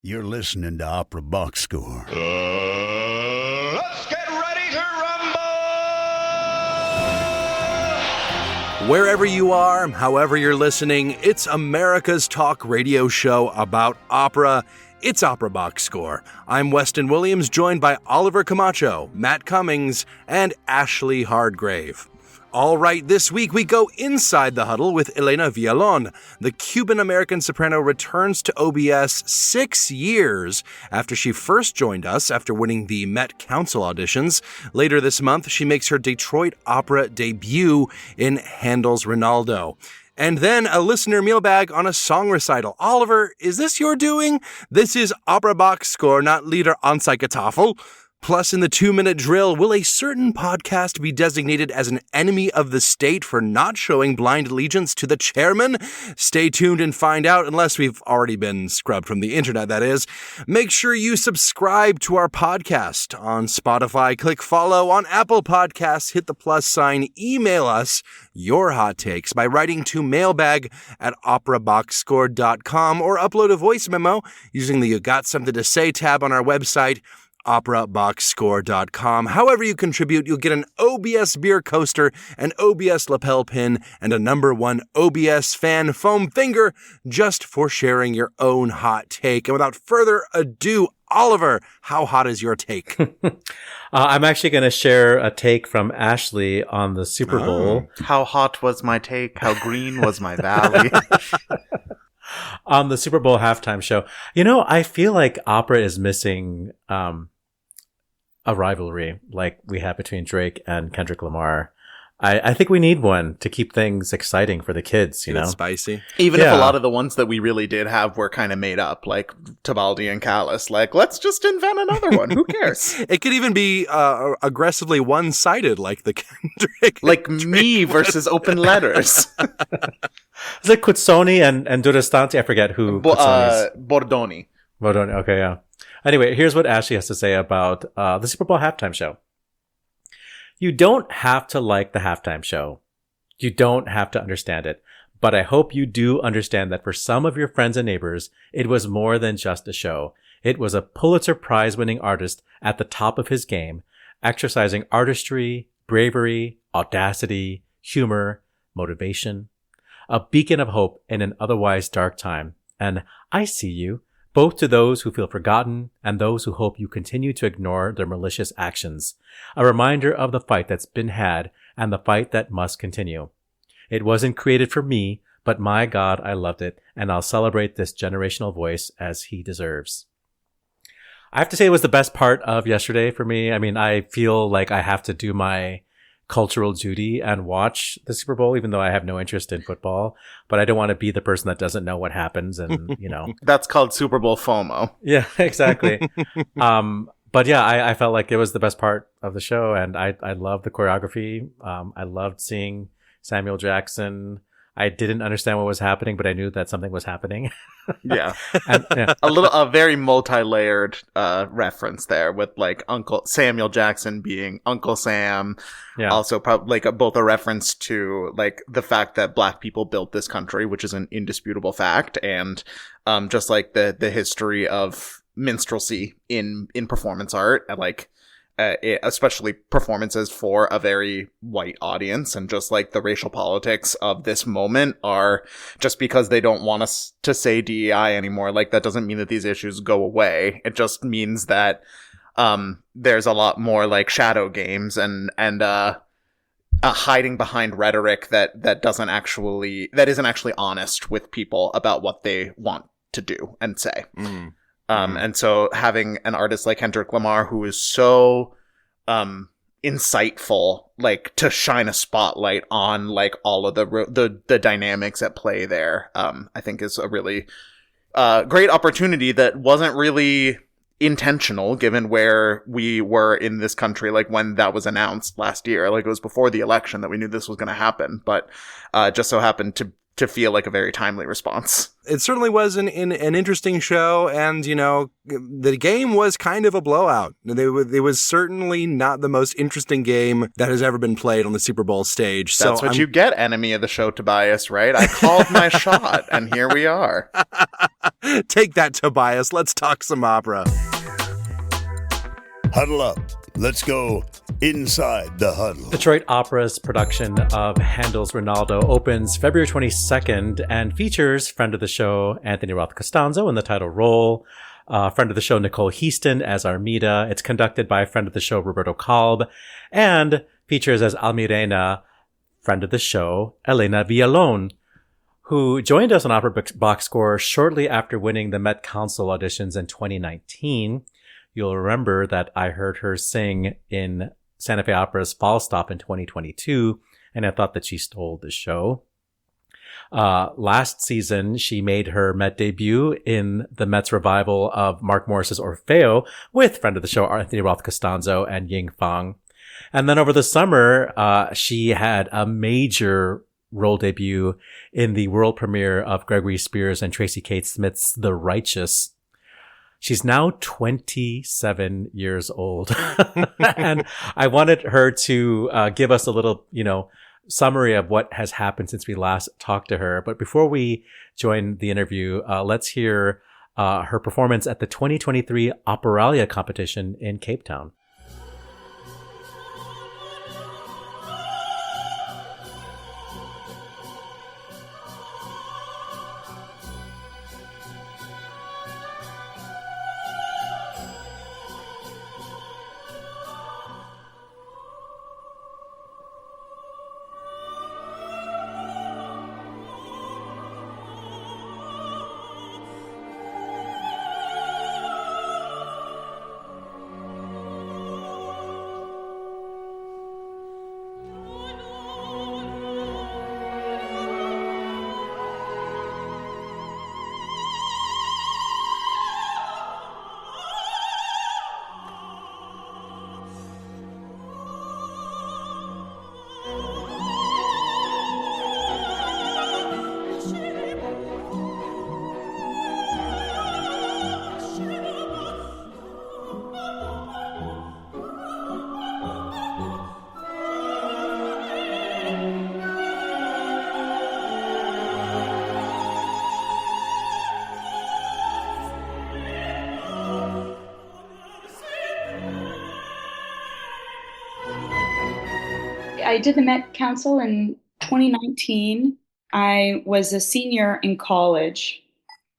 You're listening to Opera Box Score. Let's get ready to rumble! Wherever you are, however you're listening, it's America's talk radio show about opera. It's Opera Box Score. I'm Weston Williams, joined by Oliver Camacho, Matt Cummings, and Ashley Hardgrave. All right, this week we go inside the huddle with Elena Villalón. The Cuban-American soprano returns to OBS 6 years after she first joined us after winning the Met Council auditions. Later this month, she makes her Detroit opera debut in Handel's Rinaldo. And then a listener mailbag on a song recital. Oliver, is this your doing? This is Opera Box Score, not Lieder Anzeigetafel. Plus, in the 2-minute drill, will a certain podcast be designated as an enemy of the state for not showing blind allegiance to the chairman? Stay tuned and find out, unless we've already been scrubbed from the internet, that is. Make sure you subscribe to our podcast on Spotify. Click follow on Apple Podcasts. Hit the plus sign. Email us your hot takes by writing to mailbag@operaboxscore.com or upload a voice memo using the You Got Something to Say tab on our website, operaboxscore.com. However you contribute, you'll get an OBS beer coaster, an OBS lapel pin, and a #1 OBS fan foam finger just for sharing your own hot take. And without further ado, Oliver, how hot is your take? I'm actually going to share a take from Ashley on the Super Bowl. How hot was my take? How green was my valley? On the Super Bowl halftime show. You know, I feel like opera is missing a rivalry like we have between Drake and Kendrick Lamar. I think we need one to keep things exciting for the kids, you know? Spicy. Even if a lot of the ones that we really did have were kind of made up, like Tebaldi and Callis. Like, let's just invent another one. Who cares? It could even be aggressively one-sided, like the Kendrick. Like me versus Open Letters. Is it Cuzzoni and Durastanti? I forget who. Bordoni. Bordoni, okay, yeah. Anyway, here's what Ashley has to say about the Super Bowl halftime show. You don't have to like the halftime show. You don't have to understand it. But I hope you do understand that for some of your friends and neighbors, it was more than just a show. It was a Pulitzer Prize-winning artist at the top of his game, exercising artistry, bravery, audacity, humor, motivation. A beacon of hope in an otherwise dark time. And I see you, both to those who feel forgotten and those who hope you continue to ignore their malicious actions. A reminder of the fight that's been had and the fight that must continue. It wasn't created for me, but my God, I loved it, and I'll celebrate this generational voice as he deserves. I have to say it was the best part of yesterday for me. I mean, I feel like I have to do my cultural duty and watch the Super Bowl, even though I have no interest in football, but I don't want to be the person that doesn't know what happens and, you know. That's called Super Bowl FOMO. Yeah, exactly. But yeah, I felt like it was the best part of the show, and I loved the choreography. I loved seeing Samuel Jackson. I didn't understand what was happening, but I knew that something was happening. Yeah. And, yeah. A very multi-layered reference there with like Uncle Samuel Jackson being Uncle Sam. Yeah. Also probably like both a reference to like the fact that Black people built this country, which is an indisputable fact, and just like the history of minstrelsy in performance art, and like especially performances for a very white audience, and just like the racial politics of this moment are just because they don't want us to say DEI anymore. Like that doesn't mean that these issues go away. It just means that there's a lot more like shadow games and hiding behind rhetoric that isn't actually honest with people about what they want to do and say. And so having an artist like Kendrick Lamar, who is so insightful, like to shine a spotlight on like all of the dynamics at play there, I think is a really great opportunity that wasn't really intentional given where we were in this country, like when that was announced last year. Like it was before the election that we knew this was going to happen, but just so happened to feel like a very timely response. It certainly was an interesting show, and, you know, the game was kind of a blowout. It was certainly not the most interesting game that has ever been played on the Super Bowl stage. That's what you get, enemy of the show, Tobias, right? I called my shot, and here we are. Take that, Tobias. Let's talk some opera. Huddle up. Let's go Inside the Huddle. Detroit Opera's production of Handel's Rinaldo opens February 22nd and features friend of the show Anthony Roth Costanzo in the title role, friend of the show Nicole Heaston as Armida. It's conducted by friend of the show Roberto Kalb and features as Almirena friend of the show Elena Villalón, who joined us on Opera Box Score shortly after winning the Met Council auditions in 2019. You'll remember that I heard her sing in Santa Fe Opera's Fall Stop in 2022, and I thought that she stole the show. Last season, she made her Met debut in the Met's revival of Mark Morris's Orfeo with friend of the show Anthony Roth Costanzo and Ying Fang. And then over the summer, she had a major role debut in the world premiere of Gregory Spears and Tracy Kate Smith's The Righteous. She's now 27 years old. And I wanted her to give us a little, summary of what has happened since we last talked to her. But before we join the interview, let's hear her performance at the 2023 Operalia competition in Cape Town. I did the Met Council in 2019. I was a senior in college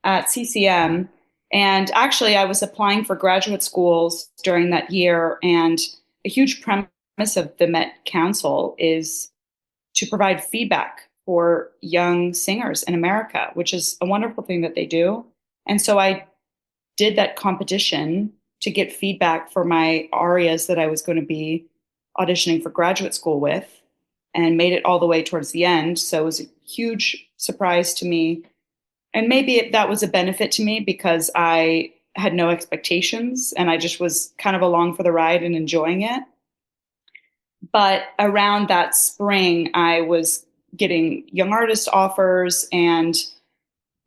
at CCM. And actually, I was applying for graduate schools during that year. And a huge premise of the Met Council is to provide feedback for young singers in America, which is a wonderful thing that they do. And so I did that competition to get feedback for my arias that I was going to be auditioning for graduate school with, and made it all the way towards the end. So it was a huge surprise to me. And maybe that was a benefit to me because I had no expectations and I just was kind of along for the ride and enjoying it. But around that spring, I was getting young artist offers and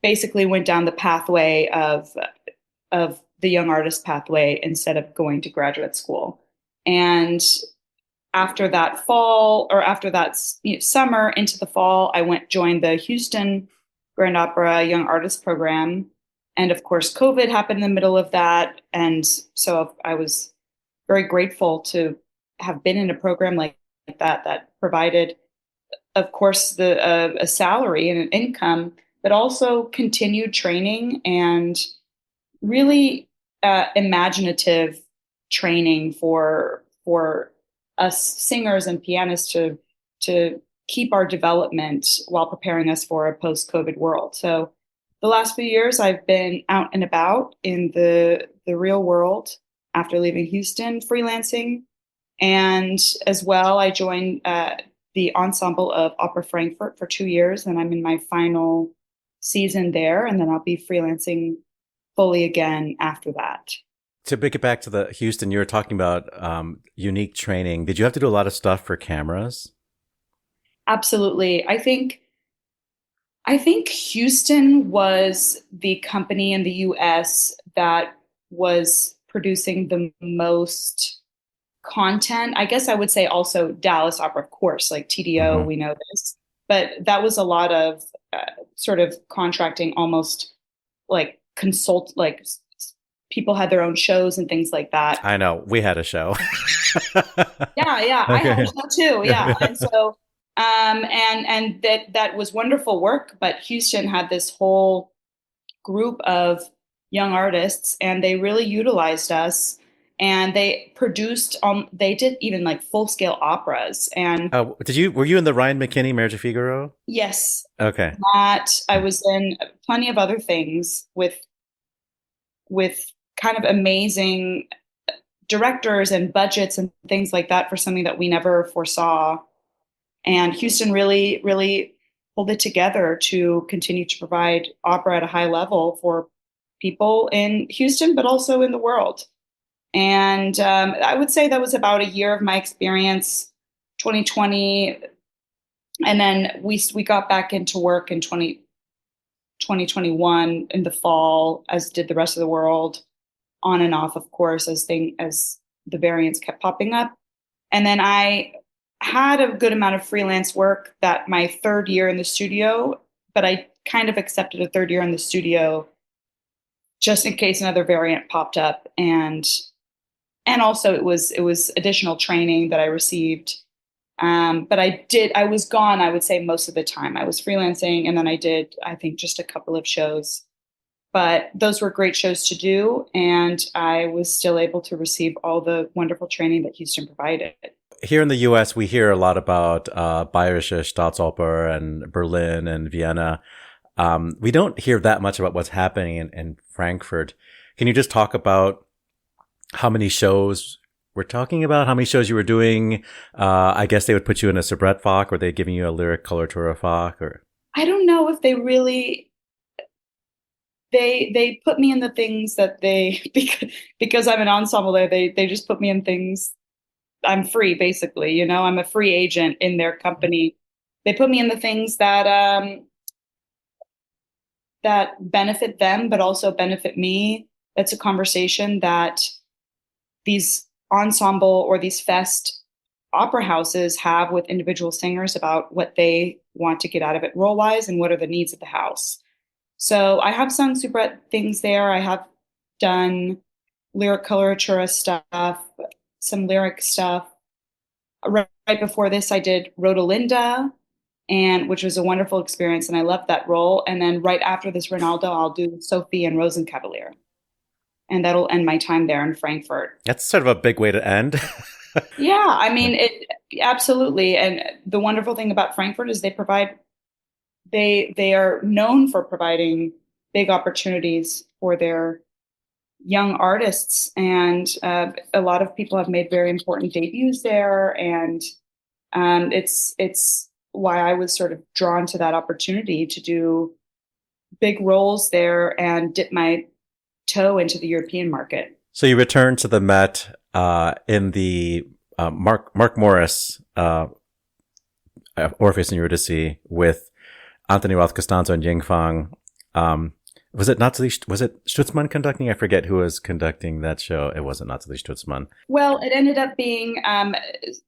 basically went down the pathway of the young artist pathway instead of going to graduate school. And after that summer into the fall, I joined the Houston Grand Opera Young Artist Program. And of course, COVID happened in the middle of that. And so I was very grateful to have been in a program like that provided, of course, a salary and an income, but also continued training and really imaginative training for us singers and pianists to keep our development while preparing us for a post-COVID world. So the last few years, I've been out and about in the real world after leaving Houston, freelancing. And as well, I joined the ensemble of Opera Frankfurt for 2 years, and I'm in my final season there. And then I'll be freelancing fully again after that. To pick it back to the Houston, you were talking about unique training. Did you have to do a lot of stuff for cameras? Absolutely. I think I think Houston was the company in the US that was producing the most content. I guess I would say also Dallas Opera, of course, like TDO, we know this. But that was a lot of sort of contracting, almost like people had their own shows and things like that. I know. We had a show. Yeah, I had a show too. Yeah. And so and that was wonderful work, but Houston had this whole group of young artists and they really utilized us, and they produced they did even like full-scale operas. And were you in the Ryan McKinney Marriage of Figaro? Yes. Okay. That I was in plenty of other things with kind of amazing directors and budgets and things like that for something that we never foresaw. And Houston really, really pulled it together to continue to provide opera at a high level for people in Houston, but also in the world. And I would say that was about a year of my experience, 2020. And then we got back into work in 2021 in the fall, as did the rest of the world, on and off, of course, as the variants kept popping up. And then I had a good amount of freelance work that my third year in the studio, but I kind of accepted a third year in the studio just in case another variant popped up. And also it was additional training that I received. But I was gone, I would say, most of the time. I was freelancing, and then I did, I think, just a couple of shows. But those were great shows to do, and I was still able to receive all the wonderful training that Houston provided. Here in the U.S., we hear a lot about Bayerische Staatsoper and Berlin and Vienna. We don't hear that much about what's happening in Frankfurt. Can you just talk about how many shows we're talking about, how many shows you were doing? I guess they would put you in a soubrette Fach, or they giving you a lyric coloratura Fach, or I don't know if they really they put me in the things that because I'm an ensemble there, they just put me in things. I'm free, basically, I'm a free agent in their company. They put me in the things that that benefit them, but also benefit me. That's a conversation that these ensemble or these fest opera houses have with individual singers about what they want to get out of it role-wise and what are the needs of the house. So I have sung soubrette things there. I have done lyric coloratura stuff, some lyric stuff. Right before this, I did Rodelinda, which was a wonderful experience, and I loved that role. And then right after this Rinaldo, I'll do Sophie and Rosenkavalier. And that'll end my time there in Frankfurt. That's sort of a big way to end. Yeah, I mean, absolutely. And the wonderful thing about Frankfurt is they are known for providing big opportunities for their young artists. And a lot of people have made very important debuts there. And it's why I was sort of drawn to that opportunity to do big roles there and dip my toe into the European market. So you returned to the Met in the Mark Morris Orpheus and Eurydice with Anthony Roth Costanzo and Ying Fang. Was it Stutzman conducting? I forget who was conducting that show. It wasn't Nathalie Stutzman. Well, it ended up being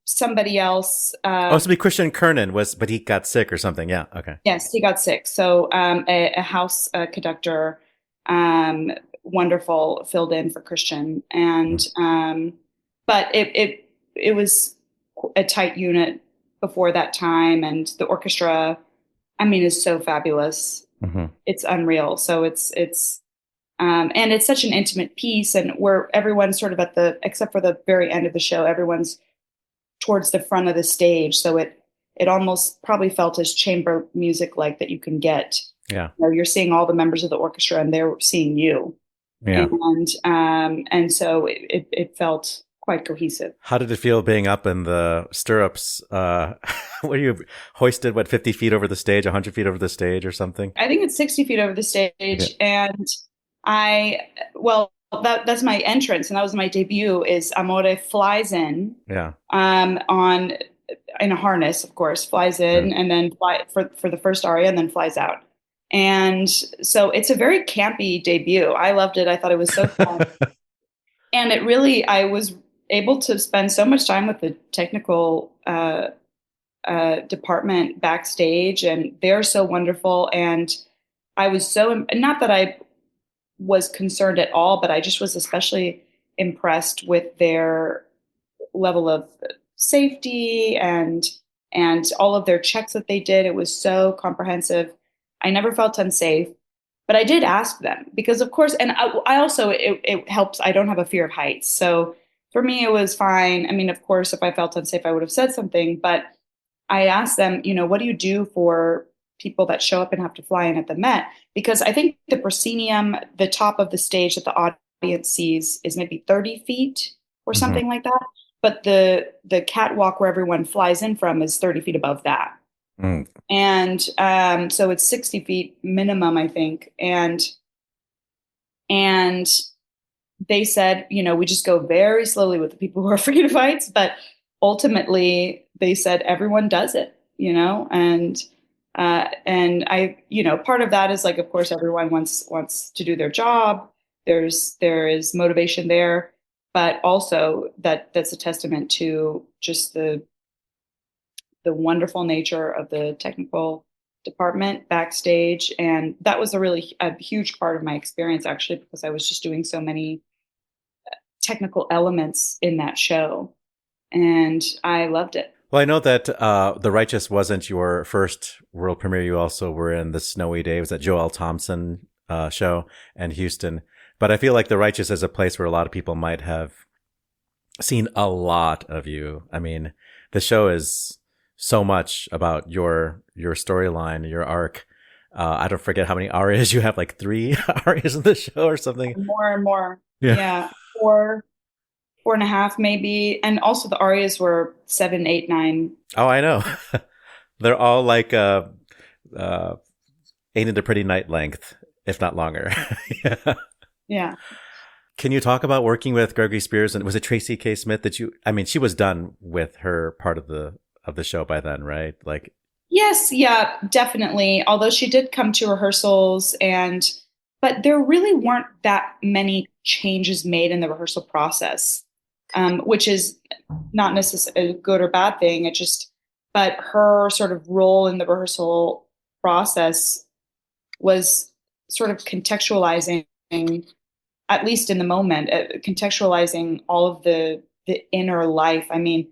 somebody else. Supposed to be Christian Kernan, but he got sick or something. Yeah, okay. Yes, he got sick. So a house conductor, wonderful, filled in for Christian. And but it was a tight unit before that time, and the orchestra, I mean, is so fabulous. Mm-hmm. It's unreal. So it's and it's such an intimate piece, and where everyone's sort of except for the very end of the show, everyone's towards the front of the stage. So it almost probably felt as chamber music like that you can get. Yeah. You're seeing all the members of the orchestra and they're seeing you. Yeah. And so it felt quite cohesive. How did it feel being up in the stirrups? Were you hoisted, 50 feet over the stage, 100 feet over the stage or something? I think it's 60 feet over the stage. Yeah. And that's my entrance, and that was my debut, is Amore flies in on in a harness, of course, flies in and then fly for the first aria and then flies out. And so it's a very campy debut. I loved it. I thought it was so fun. And it really, I was able to spend so much time with the technical department backstage, and they're so wonderful. And I was so, not that I was concerned at all, but I just was especially impressed with their level of safety and all of their checks that they did. It was so comprehensive. I never felt unsafe, but I did ask them because, of course, and I also, it helps. I don't have a fear of heights. So for me, it was fine. I mean, of course, if I felt unsafe, I would have said something, but I asked them, what do you do for people that show up and have to fly in at the Met? Because I think the proscenium, the top of the stage that the audience sees, is maybe 30 feet or something like that. But the catwalk where everyone flies in from is 30 feet above that. And so it's 60 feet minimum, I think. And they said, we just go very slowly with the people who are afraid of heights. But ultimately, they said everyone does it, and I, part of that is like, of course, everyone wants to do their job. There is motivation there, but also that's a testament to just the wonderful nature of the technical department backstage. And that was a huge part of my experience, actually, because I was just doing so many technical elements in that show, and I loved it. Well, I know that The Righteous wasn't your first world premiere. You also were in The Snowy Day. It was that Joel Thompson show in Houston. But I feel like The Righteous is a place where a lot of people might have seen a lot of you. I mean, the show is so much about your storyline, your arc. I don't forget how many arias you have, like 3 arias in the show or something. More and more. Yeah. 4.5 maybe. And also the arias were 7, 8, 9. Oh, I know. They're all like Ain't It a Pretty Night length, if not longer. Yeah. Can you talk about working with Gregory Spears? And was it Tracy K. Smith that she was done with her part of the show by then, right? Like, yes, yeah, definitely. Although she did come to rehearsals, but there really weren't that many changes made in the rehearsal process, which is not necessarily a good or bad thing. But her sort of role in the rehearsal process was sort of contextualizing, at least in the moment, contextualizing all of the inner life. I mean,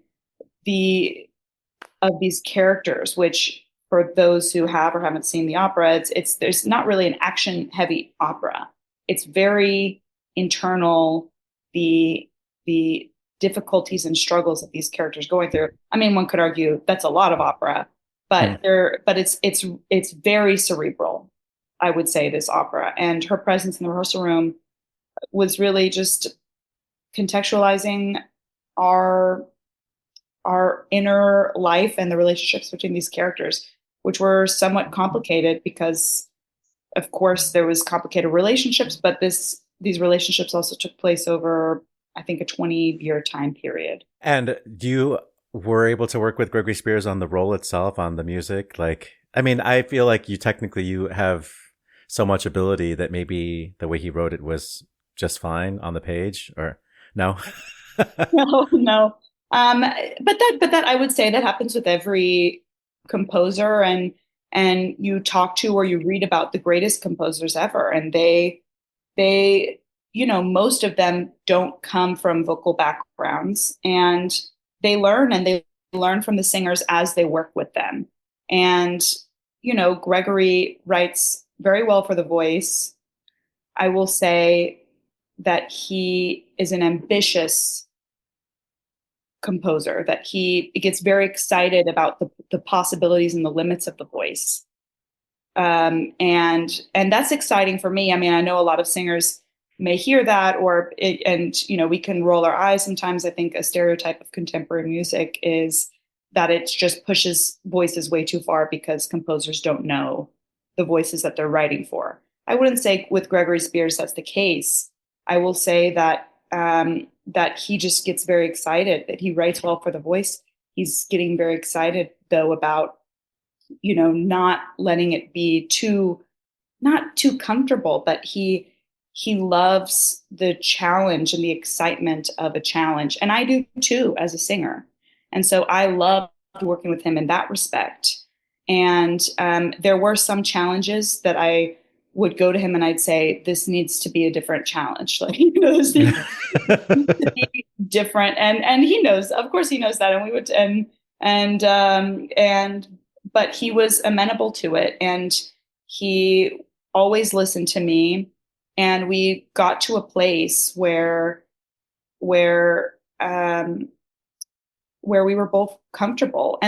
of these characters, which for those who have or haven't seen the opera, there's not really an action heavy opera. It's very internal, the difficulties and struggles that these characters going through. I mean, one could argue that's a lot of opera, but it's very cerebral, I would say, this opera. And her presence in the rehearsal room was really just contextualizing our inner life and the relationships between these characters, which were somewhat complicated because, of course, there was complicated relationships, but these relationships also took place over, I think, a 20-year time period. And you were able to work with Gregory Spears on the role itself, on the music? Like, I mean, I feel like you have so much ability that maybe the way he wrote it was just fine on the page, or no? No. But that I would say that happens with every composer, and you talk to or you read about the greatest composers ever, and they most of them don't come from vocal backgrounds, and they learn from the singers as they work with them. And Gregory writes very well for the voice. I will say that he is an ambitious composer, that he gets very excited about the possibilities and the limits of the voice. And that's exciting for me. I mean, I know a lot of singers may hear that, we can roll our eyes sometimes. I think a stereotype of contemporary music is that it just pushes voices way too far because composers don't know the voices that they're writing for. I wouldn't say with Gregory Spears that's the case. I will say that that he just gets very excited, that he writes well for the voice, he's getting very excited though about, not letting it be not too comfortable, but he loves the challenge and the excitement of a challenge. And I do too, as a singer. And so I love working with him in that respect. And there were some challenges that I would go to him and I'd say, this needs to be a different challenge. Like, this needs to be different. And he knows, of course he knows that. And we would, but he was amenable to it. And he always listened to me. And we got to a place where we were both comfortable.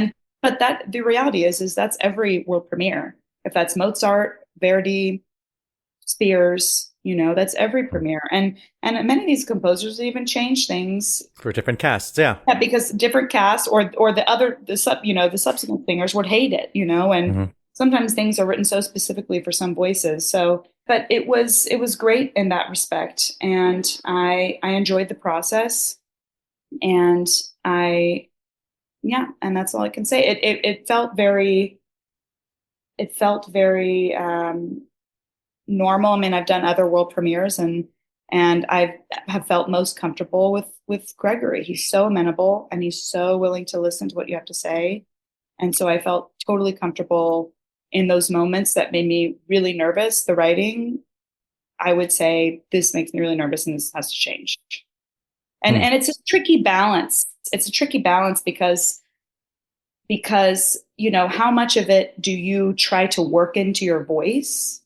But that the reality is that's every world premiere. If that's Mozart, Verdi, Spears, that's every premiere. And many of these composers even change things for different casts. Yeah, because different casts or the subsequent singers would hate it, and sometimes things are written so specifically for some voices. So, but it was great in that respect, and I enjoyed the process, and and that's all I can say. It felt very normal. I mean, I've done other world premieres, and I have felt most comfortable with Gregory. He's so amenable, and he's so willing to listen to what you have to say. And so I felt totally comfortable in those moments that made me really nervous. The writing, I would say, this makes me really nervous and this has to change. And it's a tricky balance. It's a tricky balance because how much of it do you try to work into your voice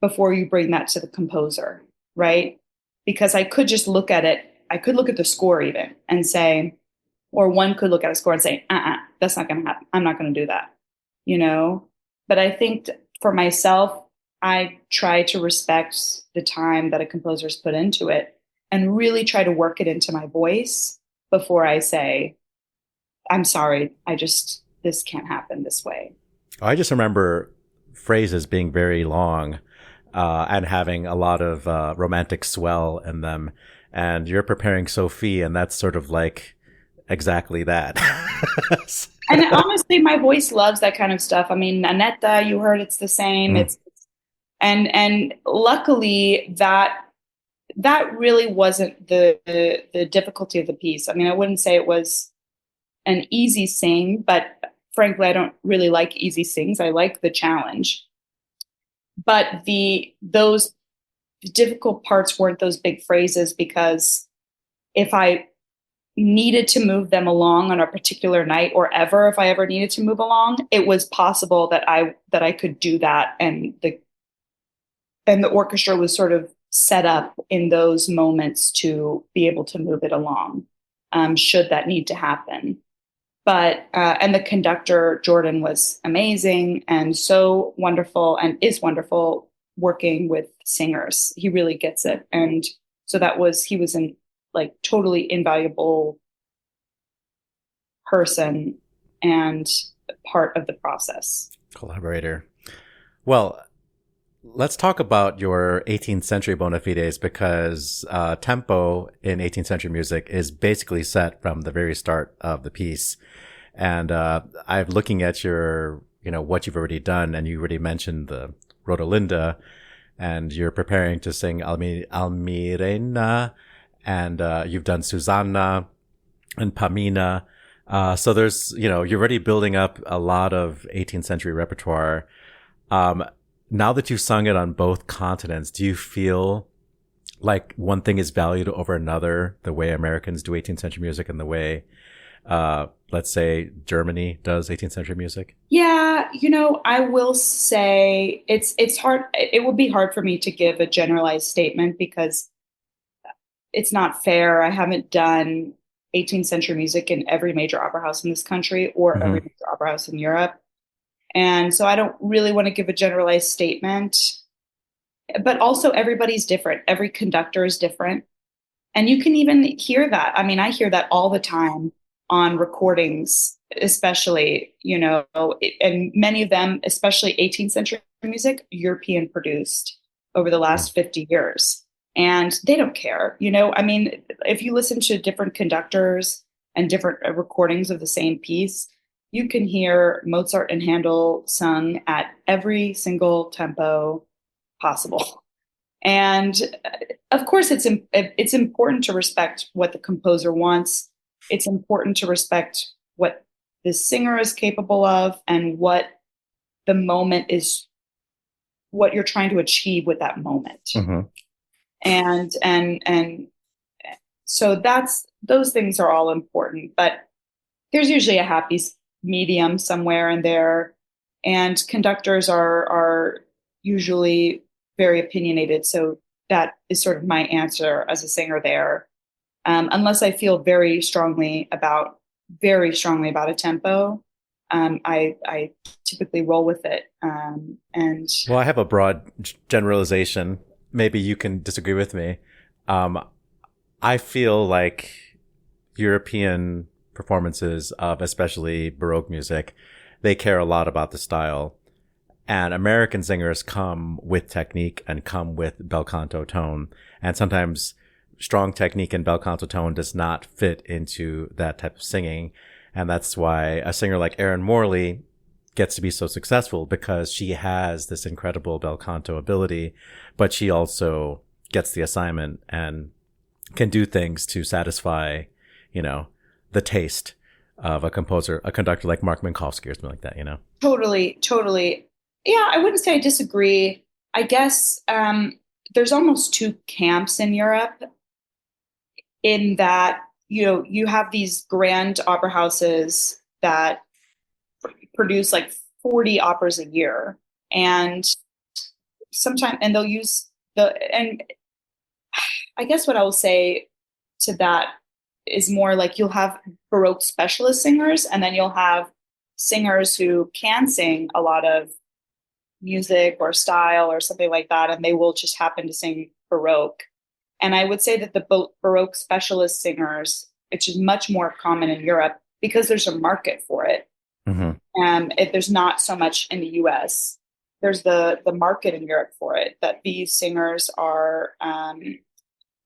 before you bring that to the composer, right? Because I could just look at it. I could look at the score even and say, or one could look at a score and say, that's not going to happen. I'm not going to do that, But I think for myself, I try to respect the time that a composer's put into it and really try to work it into my voice before I say, I'm sorry, this can't happen this way. I just remember phrases being very long and having a lot of romantic swell in them. And you're preparing Sophie, and that's sort of like exactly that. And honestly, my voice loves that kind of stuff. I mean, Annetta, you heard it's the same. It's and luckily that really wasn't the difficulty of the piece. I mean, I wouldn't say it was an easy sing, but frankly, I don't really like easy sings. I like the challenge. But those difficult parts weren't those big phrases, because if I needed to move them along on a particular night, or if I ever needed to move along, it was possible that I could do that, and the orchestra was sort of set up in those moments to be able to move it along, should that need to happen. But and the conductor Jordan was amazing and so wonderful, and is wonderful working with singers. He really gets it, and so he was an totally invaluable person and part of the process. Collaborator. Well, let's talk about your 18th century bona fides, because tempo in 18th century music is basically set from the very start of the piece. And I'm looking at your, what you've already done, and you already mentioned the Rodolinda, and you're preparing to sing Almirena, and you've done Susanna and Pamina. So there's, you're already building up a lot of 18th century repertoire. Now that you've sung it on both continents, do you feel like one thing is valued over another, the way Americans do 18th century music and the way, let's say, Germany does 18th century music? Yeah, I will say it's hard. It would be hard for me to give a generalized statement because it's not fair. I haven't done 18th century music in every major opera house in this country or every major opera house in Europe. And so I don't really want to give a generalized statement, but also everybody's different. Every conductor is different. And you can even hear that. I mean, I hear that all the time on recordings, especially, and many of them, especially 18th century music, European produced over the last 50 years. And they don't care, I mean, if you listen to different conductors, and different recordings of the same piece, you can hear Mozart and Handel sung at every single tempo possible. And of course, it's important to respect what the composer wants. It's important to respect what the singer is capable of and what the moment is, what you're trying to achieve with that moment. Mm-hmm. And so those things are all important, but there's usually a happy medium somewhere in there, and conductors are usually very opinionated. So that is sort of my answer as a singer there. Unless I feel very strongly about a tempo, I typically roll with it. Well, I have a broad generalization. Maybe you can disagree with me. I feel like European performances of especially Baroque music, they care a lot about the style. And American singers come with technique and come with bel canto tone. And sometimes strong technique and bel canto tone does not fit into that type of singing. And that's why a singer like Erin Morley gets to be so successful, because she has this incredible bel canto ability, but she also gets the assignment and can do things to satisfy, the taste of a conductor like Mark Minkowski or something like that, Totally. Yeah, I wouldn't say I disagree. I guess there's almost two camps in Europe, in that, you have these grand opera houses that produce like 40 operas a year. And they'll use and I guess what I will say to that is more like, you'll have Baroque specialist singers, and then you'll have singers who can sing a lot of music or style or something like that, and they will just happen to sing Baroque. And I would say that the Baroque specialist singers, which is much more common in Europe because there's a market for it. Mm-hmm. If there's not so much in the US, there's the market in Europe for it, that these singers are,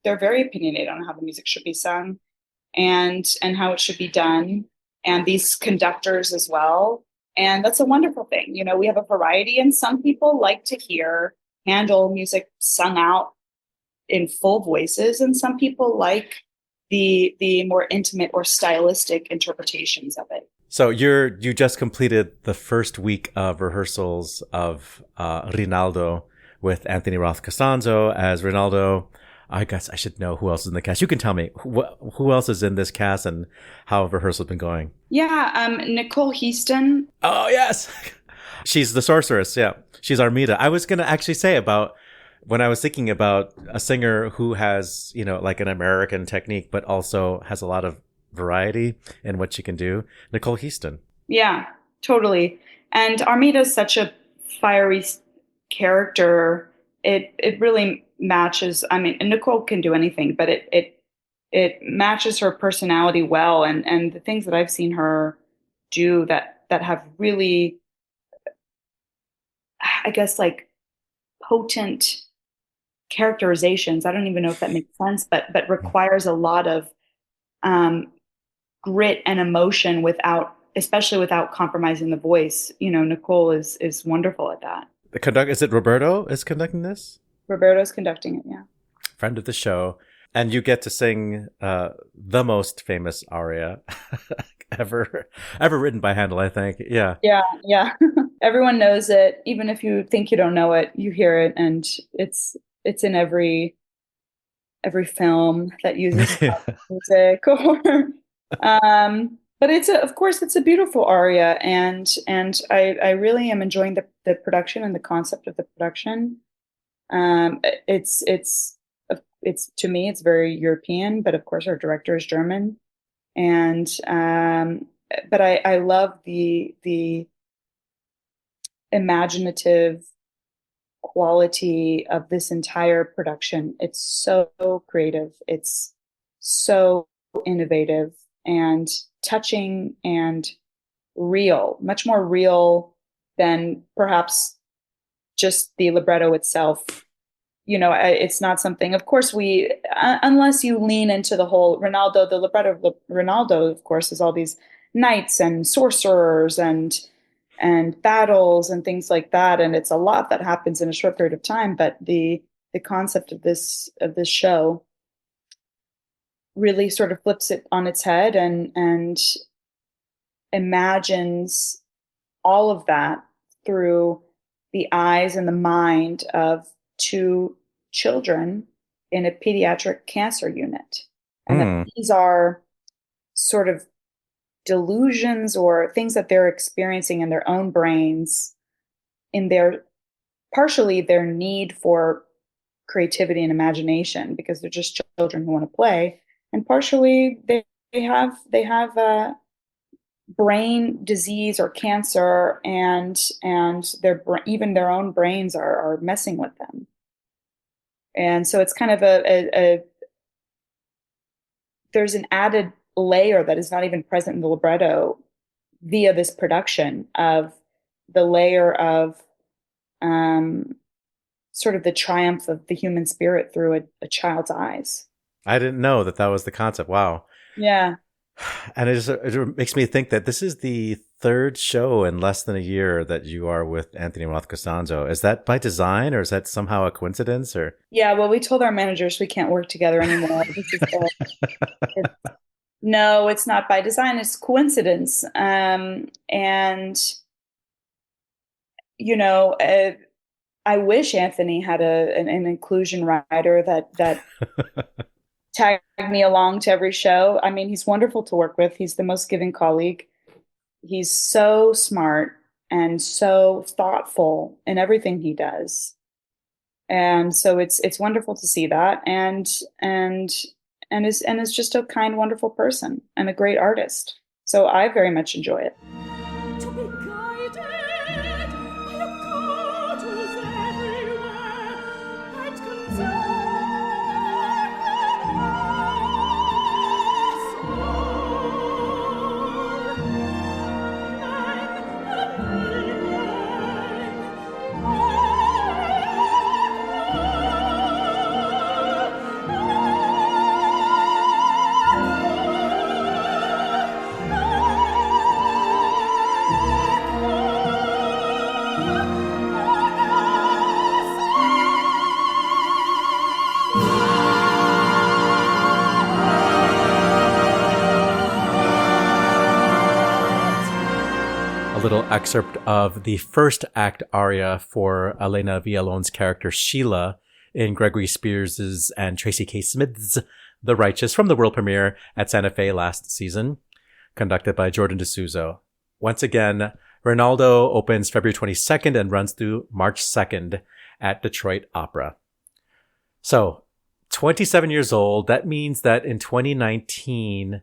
they're very opinionated on how the music should be sung and how it should be done. And these conductors as well. And that's a wonderful thing. We have a variety, and some people like to hear Handel music sung out in full voices, and some people like the more intimate or stylistic interpretations of it. So you just completed the first week of rehearsals of Rinaldo with Anthony Roth Costanzo as Rinaldo. I guess I should know who else is in the cast. You can tell me who else is in this cast and how have rehearsals been going. Yeah, Nicole Heaston. Oh, yes. She's the sorceress. Yeah. She's Armida. I was going to actually say about when I was thinking about a singer who has, like an American technique, but also has a lot of variety in what she can do, Nicole Heaston. Yeah, totally. And Armida is such a fiery character. It really matches. I mean, Nicole can do anything, but it matches her personality well. And the things that I've seen her do that have really, I guess, like potent characterizations. I don't even know if that makes sense, but requires a lot of grit and emotion especially without compromising the voice. Nicole is wonderful at that. Is it Roberto is conducting this? Roberto's conducting it, yeah. Friend of the show. And you get to sing the most famous aria ever written by Handel, I think. Yeah. Yeah. Everyone knows it. Even if you think you don't know it, you hear it, and it's in every film that uses music. But of course it's a beautiful aria, and I really am enjoying the production and the concept of the production. It's to me, it's very European, but of course our director is German. And, but I love the imaginative quality of this entire production. It's so creative. It's so innovative and touching and real, much more real than perhaps just the libretto itself it's not something, of course, unless you lean into the whole Rinaldo, the libretto of Rinaldo, of course, is all these knights and sorcerers and battles and things like that. And it's a lot that happens in a short period of time. But the concept of this show really sort of flips it on its head and imagines all of that through the eyes and the mind of two children in a pediatric cancer unit. And that these are sort of delusions or things that they're experiencing in their own brains, in partially their need for creativity and imagination, because they're just children who want to play, and partially they have brain disease or cancer, and even their own brains are messing with them. And so it's kind of there's an added layer that is not even present in the libretto via this production, of the layer of sort of the triumph of the human spirit through a child's eyes. I didn't know that was the concept. Wow. Yeah. And it makes me think that this is the third show in less than a year that you are with Anthony Costanzo. Is that by design, or is that somehow a coincidence? Or yeah, well, we told our managers we can't work together anymore. No, it's not by design. It's coincidence. And I wish Anthony had an inclusion writer that tag me along to every show. I mean, he's wonderful to work with. He's the most giving colleague. He's so smart and so thoughtful in everything he does. And so it's wonderful to see that. And is just a kind, wonderful person and a great artist. So I very much enjoy it. To be guided by a God who's everywhere and concerned. Little excerpt of the first act aria for Elena Villalón's character Sheila in Gregory Spears's and Tracy K. Smith's The Righteous, from the world premiere at Santa Fe last season, conducted by Jordan D'Souza. Once again, Rinaldo opens February 22nd and runs through March 2nd at Detroit Opera. So, 27 years old. That means that in 2019...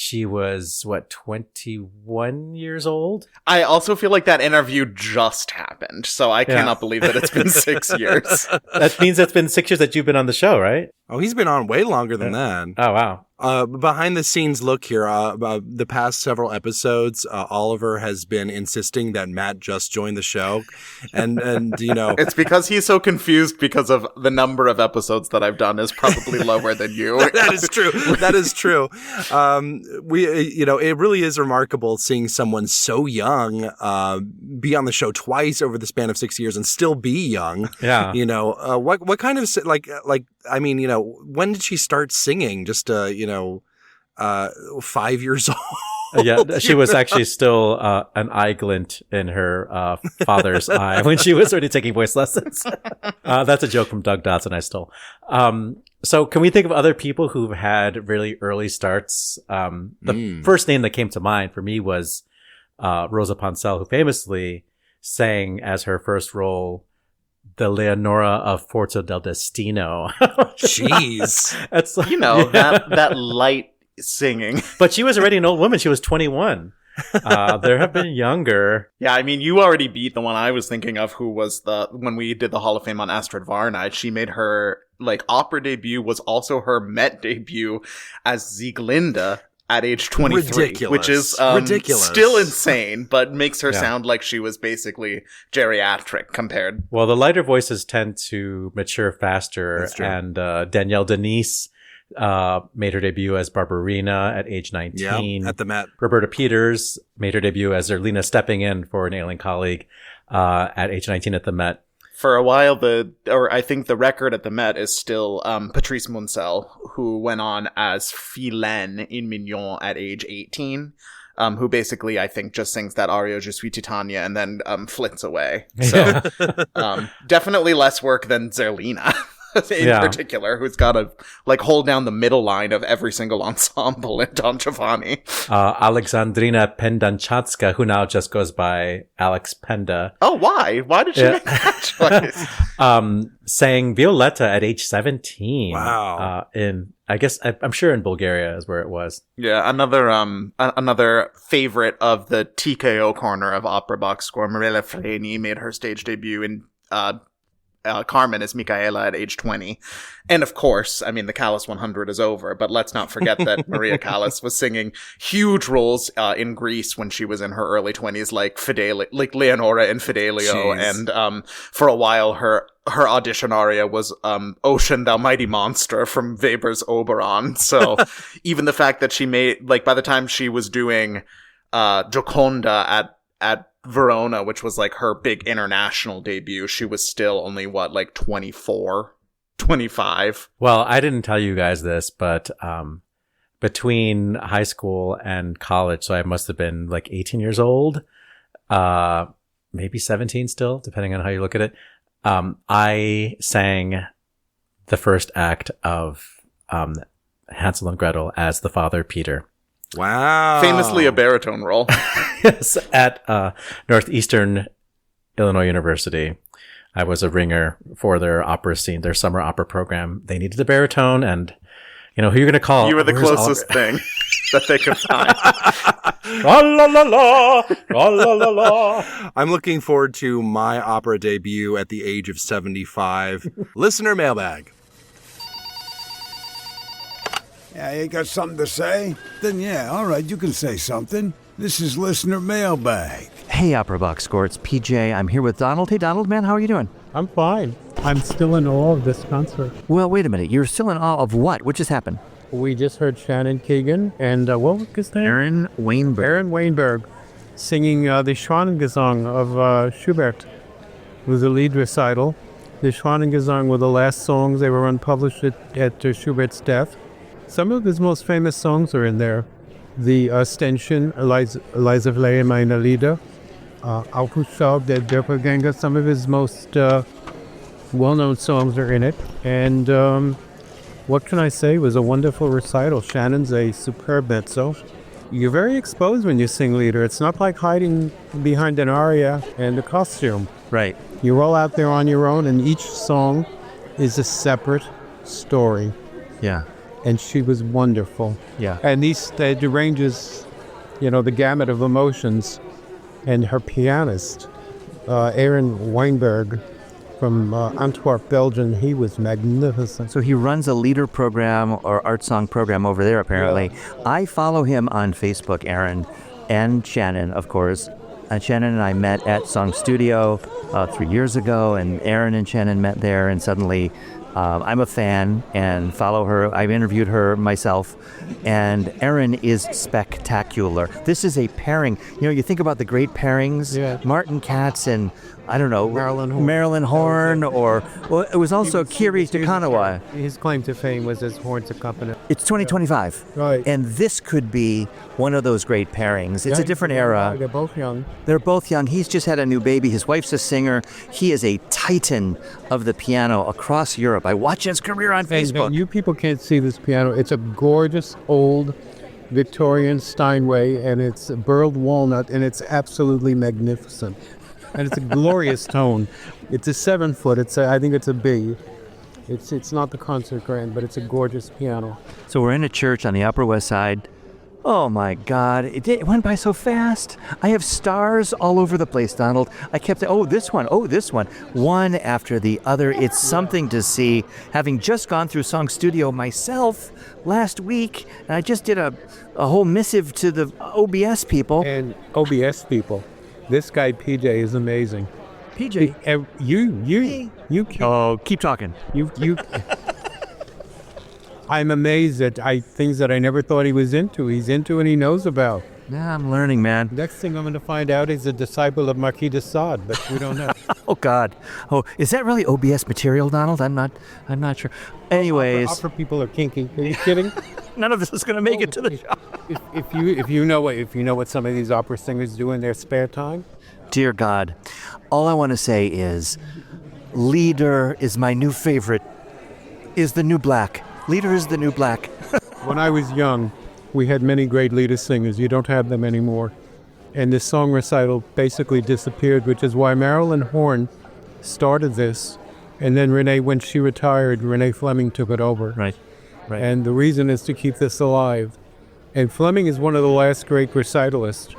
she was, 21 years old? I also feel like that interview just happened, so I cannot believe that it's been 6 years. That means it's been 6 years that you've been on the show, right? Oh, he's been on way longer than that. Oh, wow. Behind the scenes look here, the past several episodes, Oliver has been insisting that Matt just joined the show. And it's because he's so confused because of the number of episodes that I've done is probably lower than you. That is true. That is true. It really is remarkable seeing someone so young, be on the show twice over the span of 6 years and still be young. Yeah. What kind of, when did she start singing? Just, 5 years old. Yeah, she was actually still an eye glint in her father's eye when she was already taking voice lessons. That's a joke from Doug Dodson, I stole. So can we think of other people who've had really early starts? The first name that came to mind for me was Rosa Poncel, who famously sang as her first role the Leonora of Forza del Destino. Jeez. It's like, that light singing. But she was already an old woman. She was 21. There have been younger. Yeah, I mean, you already beat the one I was thinking of, who was when we did the Hall of Fame on Astrid Varney, she made her opera debut, was also her Met debut as Sieglinde. at age 23, Ridiculous. which is Ridiculous. Still insane, but makes her Yeah. sound like she was basically geriatric compared. Well, the lighter voices tend to mature faster, That's true. and Danielle Denise made her debut as Barbarina at age 19. Yeah, at the Met. Roberta Peters made her debut as Zerlina, stepping in for an ailing colleague at age 19 at the Met. For a while, I think the record at the Met is still Patrice Munsel, who went on as Philaine in Mignon at age 18, who basically, I think, just sings that aria Je suis Titania and then flits away. So definitely less work than Zerlina in particular, who's got to like hold down the middle line of every single ensemble in Don Giovanni. Alexandrina Pendanchatska, who now just goes by Alex Penda, Oh, why? Why did she make that choice? sang Violetta at age 17. Wow. I'm sure in Bulgaria is where it was. Yeah, another favorite of the TKO corner of Opera Box Score, Mirella Freni, made her stage debut in Carmen as Michaela at age 20. And of course, I mean, the Callas 100 is over, but let's not forget that Maria Callas was singing huge roles in Greece when she was in her early 20s, like Leonora in Fidelio. Jeez. And for a while, her audition aria was Ocean, Thou Mighty Monster from Weber's Oberon. So even the fact that she made, like, by the time she was doing Gioconda at Verona, which was like her big international debut, she was still only 24, 25. Well, I didn't tell you guys this, but between high school and college, so I must have been like 18 years old, maybe 17 still, depending on how you look at it. I sang the first act of Hansel and Gretel as the father, Peter. Wow. Famously a baritone role. Yes, at Northeastern Illinois University. I was a ringer for their opera scene, their summer opera program. They needed a baritone, and who you're going to call? You were the Where's closest thing that they could find. La la la la, la la la la. I'm looking forward to my opera debut at the age of 75. Listener Mailbag. Yeah, you got something to say? Then yeah, all right, you can say something. This is Listener Mailbag. Hey, Opera Box Score, it's PJ. I'm here with Donald. Hey, Donald, man, how are you doing? I'm fine. I'm still in awe of this concert. Well, wait a minute. You're still in awe of what? What just happened? We just heard Shannon Keegan and what was his name? Aaron Weinberg. Aaron Weinberg singing the Schwanengesang of Schubert. It was a lead recital. The Schwanengesang were the last songs. They were unpublished at Schubert's death. Some of his most famous songs are in there. The Ständchen, Eliza Vleje meine Lieder, Aufstaub der Doppelgänger. Some of his most well-known songs are in it. And what can I say? It was a wonderful recital. Shannon's a superb mezzo. You're very exposed when you sing Lieder. It's not like hiding behind an aria and a costume. Right. You're all out there on your own, and each song is a separate story. Yeah. And she was wonderful. Yeah. And the ranges, the gamut of emotions. And her pianist, Aaron Weinberg from Antwerp, Belgium, he was magnificent. So he runs a Lieder program or art song program over there, apparently. Yeah. I follow him on Facebook, Aaron, and Shannon, of course. And Shannon and I met at Song Studio 3 years ago, and Aaron and Shannon met there, and suddenly I'm a fan and follow her. I've interviewed her myself, and Erin is spectacular. This is a pairing. You think about the great pairings, yeah. Martin Katz and, I don't know, Marilyn Horne, it was also Kiri Stakhanova. His claim to fame was his horns accompaniment. It's 2025. Right. And this could be one of those great pairings. It's a different era. They're both young. They're both young. He's just had a new baby. His wife's a singer. He is a titan of the piano across Europe. I watch his career on Facebook. And you people can't see this piano. It's a gorgeous old Victorian Steinway, and it's burled walnut, and it's absolutely magnificent. And it's a glorious tone. It's a 7-foot. I think it's a B. It's not the concert grand, but it's a gorgeous piano. So we're in a church on the Upper West Side. Oh my God, it went by so fast. I have stars all over the place, Donald. I kept saying, oh, this one, one after the other. It's something to see. Having just gone through Song Studio myself last week, and I just did a whole missive to the OBS people. And OBS people, this guy PJ is amazing. PJ, you oh, keep talking. You. I'm amazed at things that I never thought he was into. He's into and he knows about. Yeah, I'm learning, man. Next thing I'm going to find out he's a disciple of Marquis de Sade, but we don't know. Oh God. Oh, is that really OBS material, Donald? I'm not sure. Anyways, opera people are kinky. Are you kidding? None of this is going to make it to the show. If you know what some of these opera singers do in their spare time. Dear God, all I want to say is, Lieder is my new favorite. Is the new black. Lieder is the new black. When I was young, we had many great Lieder singers. You don't have them anymore. And this song recital basically disappeared, which is why Marilyn Horne started this. And then when she retired, Renee Fleming took it over. Right. And the reason is to keep this alive. And Fleming is one of the last great recitalists.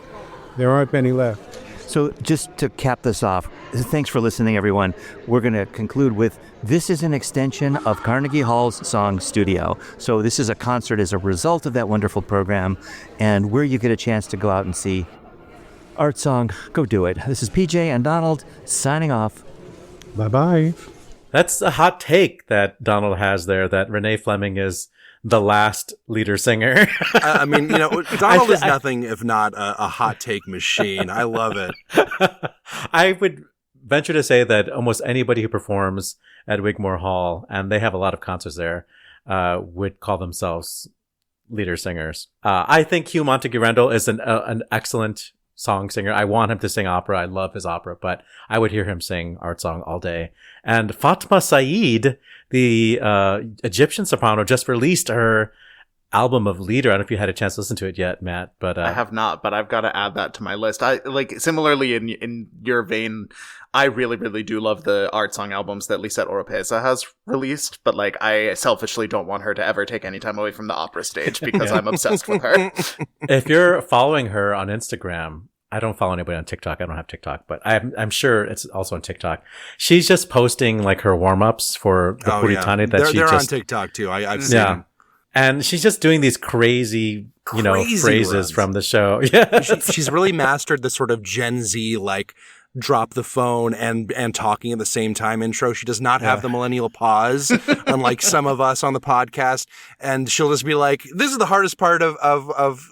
There aren't many left. So just to cap this off, thanks for listening, everyone. We're going to conclude with, this is an extension of Carnegie Hall's Song Studio. So this is a concert as a result of that wonderful program, and where you get a chance to go out and see Art Song, go do it. This is PJ and Donald signing off. Bye-bye. That's a hot take that Donald has there, that Renee Fleming is the last Lieder singer. I mean, Donald is nothing if not a hot take machine. I love it. I would venture to say that almost anybody who performs at Wigmore Hall, and they have a lot of concerts there, would call themselves Lieder singers. I think Hugh Montegrandel is an excellent song singer. I want him to sing opera. I love his opera, but I would hear him sing art song all day. And Fatma Saeed, the Egyptian soprano, just released her album of Lieder. I don't know if you had a chance to listen to it yet, Matt, but I have not, but I've got to add that to my list. I similarly in your vein, I really, really do love the art song albums that Lisette Oropesa has released, but I selfishly don't want her to ever take any time away from the opera stage because I'm obsessed with her. If you're following her on Instagram, I don't follow anybody on TikTok. I don't have TikTok, but I'm sure it's also on TikTok. She's just posting her warm-ups for the Puritani that they're on TikTok too. I've seen them. And she's just doing these crazy phrases runs from the show. Yeah. She's really mastered the sort of Gen Z, drop the phone and talking at the same time intro. She does not have the millennial pause, unlike some of us on the podcast. And she'll just be like, this is the hardest part of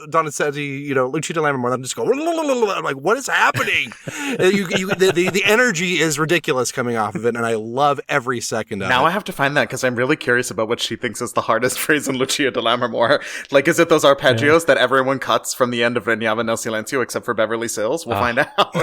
Donizetti, Lucia Lammermoor. I'm just going, I'm like, what is happening? The energy is ridiculous coming off of it, and I love every second of it. Now I have to find that because I'm really curious about what she thinks is the hardest phrase in Lucia de Lammermoor. Is it those arpeggios that everyone cuts from the end of Regnava nel Silenzio except for Beverly Sills? We'll find out.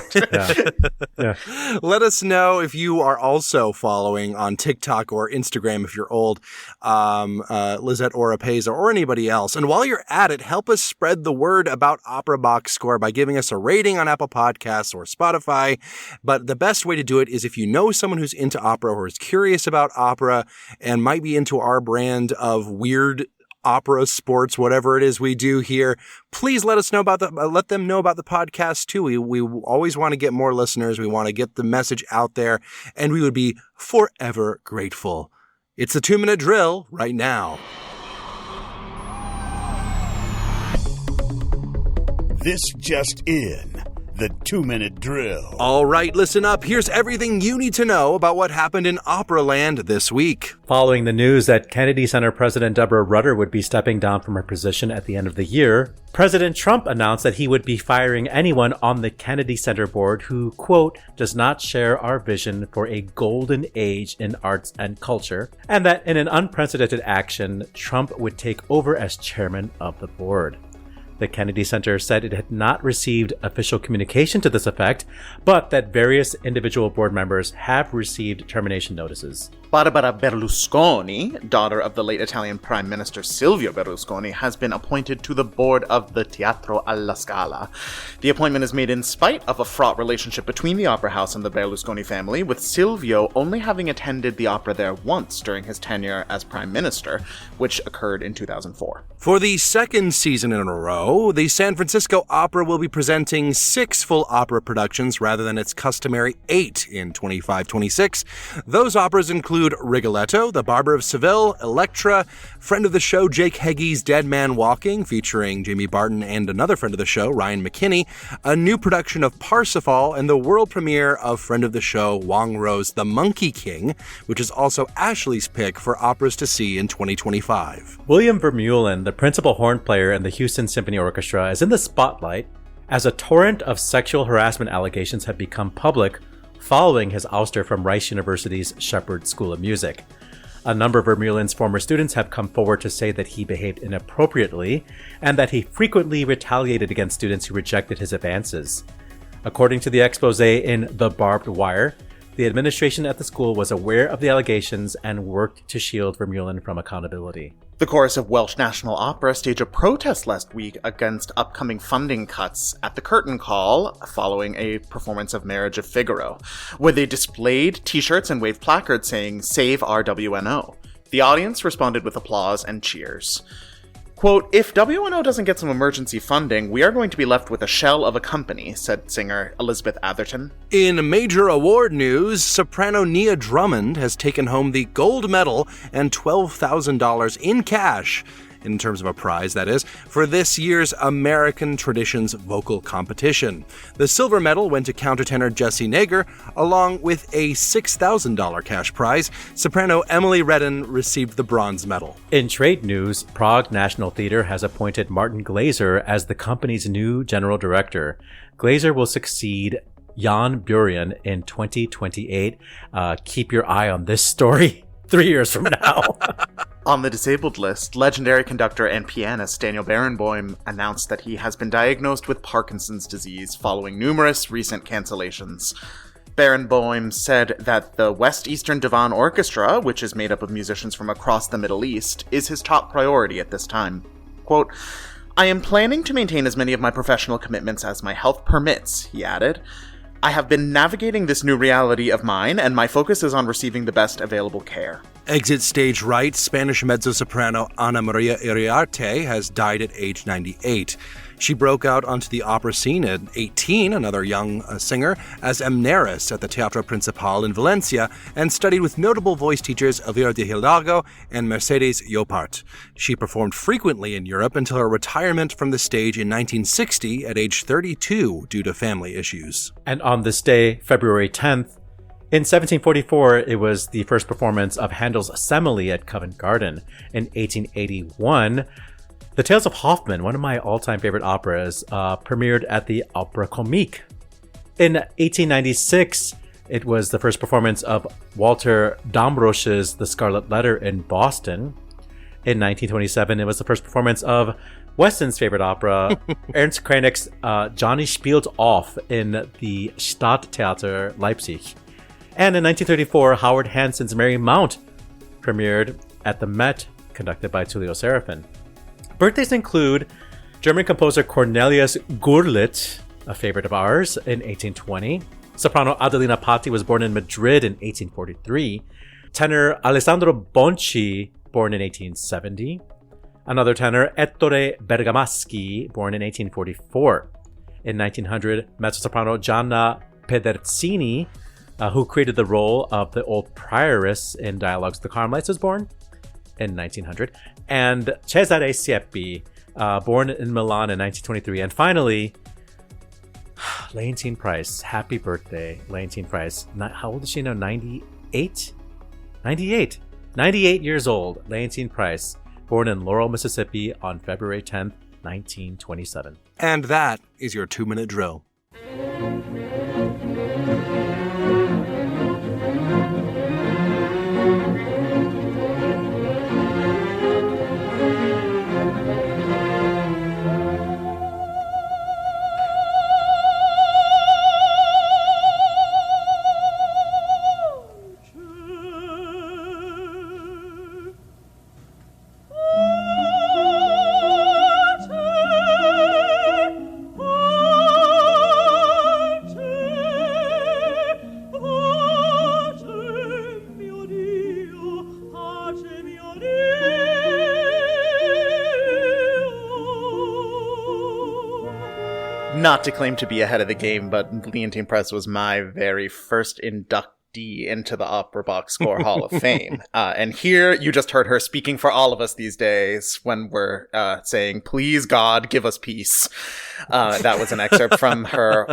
Yeah. Let us know if you are also following on TikTok or Instagram if you're old, Lisette Oropesa or anybody else. And while you're at it, help us spread the word about Opera Box Score by giving us a rating on Apple Podcasts or Spotify. But the best way to do it is if you know someone who's into opera or is curious about opera and might be into our brand of weird opera, sports, whatever it is we do here, please let us know let them know about the podcast too. We always want to get more listeners. We want to get the message out there, and we would be forever grateful. It's a 2-minute drill right now. This just in. The 2-minute drill. All right, listen up. Here's everything you need to know about what happened in Operaland this week. Following the news that Kennedy Center President Deborah Rutter would be stepping down from her position at the end of the year, President Trump announced that he would be firing anyone on the Kennedy Center board who, quote, does not share our vision for a golden age in arts and culture, and that in an unprecedented action, Trump would take over as chairman of the board. The Kennedy Center said it had not received official communication to this effect, but that various individual board members have received termination notices. Barbara Berlusconi, daughter of the late Italian Prime Minister Silvio Berlusconi, has been appointed to the board of the Teatro alla Scala. The appointment is made in spite of a fraught relationship between the opera house and the Berlusconi family, with Silvio only having attended the opera there once during his tenure as Prime Minister, which occurred in 2004. For the second season in a row, the San Francisco Opera will be presenting 6 full opera productions rather than its customary 8 in 25-26. Those operas include Rigoletto, The Barber of Seville, Elektra, friend of the show Jake Heggie's Dead Man Walking, featuring Jamie Barton and another friend of the show, Ryan McKinney, a new production of Parsifal, and the world premiere of friend of the show Wang Ro's The Monkey King, which is also Ashley's pick for operas to see in 2025. William Vermeulen, the principal horn player in the Houston Symphony Orchestra, is in the spotlight as a torrent of sexual harassment allegations have become public following his ouster from Rice University's Shepherd School of Music. A number of Vermeulen's former students have come forward to say that he behaved inappropriately and that he frequently retaliated against students who rejected his advances. According to the expose in The Barbed Wire, the administration at the school was aware of the allegations and worked to shield Vermeulen from accountability. The chorus of Welsh National Opera staged a protest last week against upcoming funding cuts at the Curtain Call following a performance of Marriage of Figaro, where they displayed t-shirts and waved placards saying, "Save RWNO." The audience responded with applause and cheers. Quote, "If WNO doesn't get some emergency funding, we are going to be left with a shell of a company," said singer Elizabeth Atherton. In major award news, soprano Nia Drummond has taken home the gold medal and $12,000 in cash, in terms of a prize, that is, for this year's American Traditions Vocal Competition. The silver medal went to countertenor Jesse Nager, along with a $6,000 cash prize. Soprano Emily Redden received the bronze medal. In trade news, Prague National Theatre has appointed Martin Glazer as the company's new general director. Glazer will succeed Jan Burian in 2028. Keep your eye on this story 3 years from now. On the disabled list, legendary conductor and pianist Daniel Barenboim announced that he has been diagnosed with Parkinson's disease following numerous recent cancellations. Barenboim said that the West Eastern Divan Orchestra, which is made up of musicians from across the Middle East, is his top priority at this time. Quote, "I am planning to maintain as many of my professional commitments as my health permits," he added. "I have been navigating this new reality of mine, and my focus is on receiving the best available care." Exit stage right, Spanish mezzo-soprano Ana Maria Iriarte has died at age 98. She broke out onto the opera scene at 18, another young singer, as Amneris at the Teatro Principal in Valencia, and studied with notable voice teachers Elvira de Hidalgo and Mercedes Llopart. She performed frequently in Europe until her retirement from the stage in 1960 at age 32 due to family issues. And on this day, February 10th, in 1744, it was the first performance of Handel's Semele at Covent Garden. In 1881, The Tales of Hoffmann, one of my all-time favorite operas, premiered at the Opera Comique. In 1896, it was the first performance of Walter Damrosch's The Scarlet Letter in Boston. In 1927, it was the first performance of Weston's favorite opera, Ernst Kranek's Johnny Spielt Off in the Stadttheater Leipzig. And in 1934, Howard Hanson's Mary Mount premiered at the Met, conducted by Tullio Serafin. Birthdays include German composer Cornelius Gurlitt, a favorite of ours, in 1820. Soprano Adelina Patti was born in Madrid in 1843. Tenor Alessandro Bonci, born in 1870. Another tenor, Ettore Bergamaschi, born in 1844. In 1900, mezzo-soprano Gianna Pederzini, who created the role of the old prioress in Dialogues of the Carmelites, was born in 1900. And Cesare Siepi, born in Milan in 1923. And finally, Leontine Price. Happy birthday, Leontine Price. How old is she now? 98? 98. 98 years old, Leontine Price, born in Laurel, Mississippi on February 10th, 1927. And that is your 2-minute drill. Not to claim to be ahead of the game, but Leontyne Price was my very first inductee into the Opera Box Score Hall of Fame. And here you just heard her speaking for all of us these days when we're saying, please God, give us peace. That was an excerpt from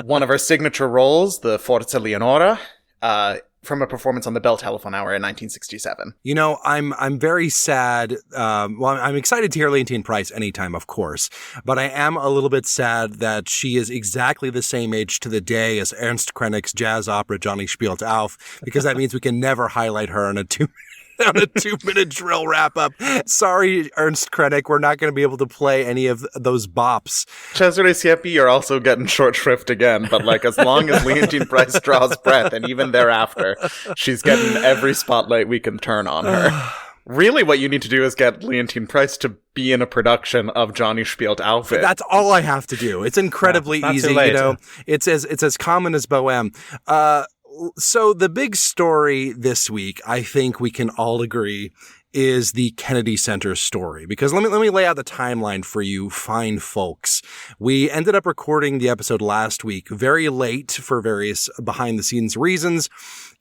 one of her signature roles, the Forza Leonora, from a performance on the Bell Telephone Hour in 1967. You know, I'm very sad. I'm excited to hear Leontyne Price anytime, of course, but I am a little bit sad that she is exactly the same age to the day as Ernst Krenek's jazz opera Johnny Spielt Auf, because that means we can never highlight her on a 2-minute drill wrap up. Sorry, Ernst Krenek, we're not going to be able to play any of those bops. Cesare Siepi, you're also getting short shrift again, but like as long as Leontyne Price draws breath, and even thereafter, she's getting every spotlight we can turn on her. Really, what you need to do is get Leontyne Price to be in a production of Johnny Spielt Auf. That's all I have to do. It's incredibly easy, you know. It's as common as Bohème. So the big story this week, I think we can all agree, is the Kennedy Center story. Because let me lay out the timeline for you fine folks. We ended up recording the episode last week very late for various behind the scenes reasons.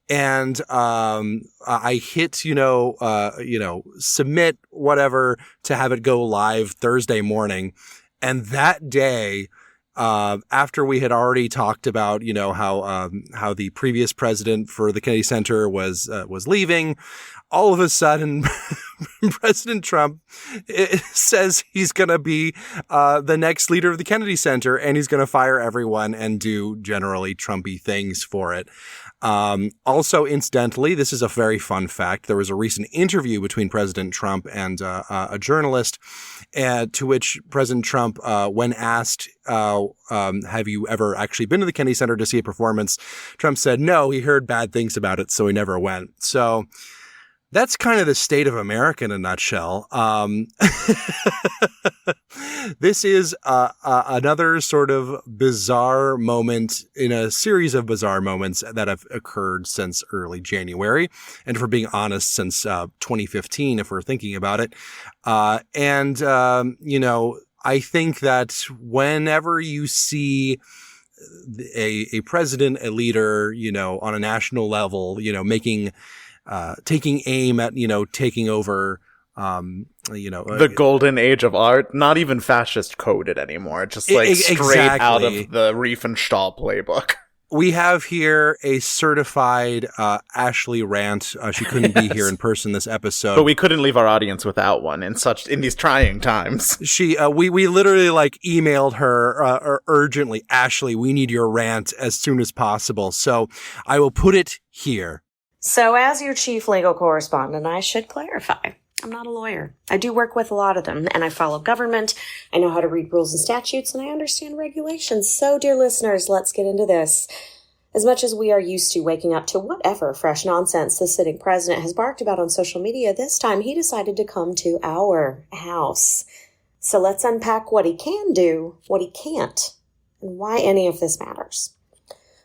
And I hit, submit whatever to have it go live Thursday morning. And that day, after we had already talked about, how the previous president for the Kennedy Center was leaving, all of a sudden, President Trump says he's going to be the next leader of the Kennedy Center, and he's going to fire everyone and do generally Trumpy things for it. Also, incidentally, this is a very fun fact. There was a recent interview between President Trump and a journalist, to which President Trump, when asked, have you ever actually been to the Kennedy Center to see a performance? Trump said, no, he heard bad things about it, so he never went. So that's kind of the state of America in a nutshell. This is another sort of bizarre moment in a series of bizarre moments that have occurred since early January. And for being honest, since 2015, if we're thinking about it. I think that whenever you see a president, a leader, on a national level, taking aim at, taking over, the golden age of art, not even fascist coded anymore, just like straight out of the Riefenstahl playbook. We have here a certified Ashley rant. She couldn't be here in person this episode, but we couldn't leave our audience without one in these trying times. We literally emailed her urgently. Ashley, we need your rant as soon as possible. So I will put it here. So as your chief legal correspondent, I should clarify. I'm not a lawyer. I do work with a lot of them, and I follow government. I know how to read rules and statutes, and I understand regulations. So, dear listeners, let's get into this. As much as we are used to waking up to whatever fresh nonsense the sitting president has barked about on social media, this time he decided to come to our house. So let's unpack what he can do, what he can't, and why any of this matters.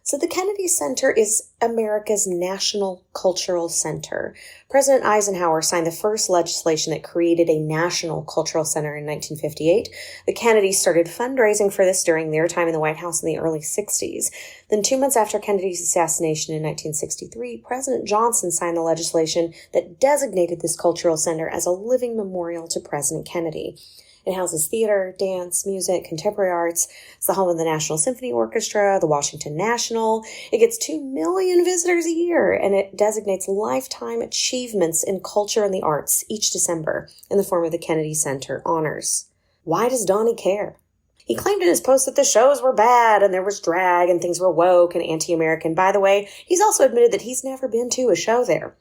So the Kennedy Center is America's national cultural center. President Eisenhower signed the first legislation that created a national cultural center in 1958. The Kennedys started fundraising for this during their time in the White House in the early 60s. Then 2 months after Kennedy's assassination in 1963, President Johnson signed the legislation that designated this cultural center as a living memorial to President Kennedy. It houses theater, dance, music, contemporary arts. It's the home of the National Symphony Orchestra, the Washington National. It gets 2 million visitors a year, and it designates lifetime achievements in culture and the arts each December in the form of the Kennedy Center Honors. Why does Donnie care? He claimed in his post that the shows were bad and there was drag and things were woke and anti-American. By the way, he's also admitted that he's never been to a show there.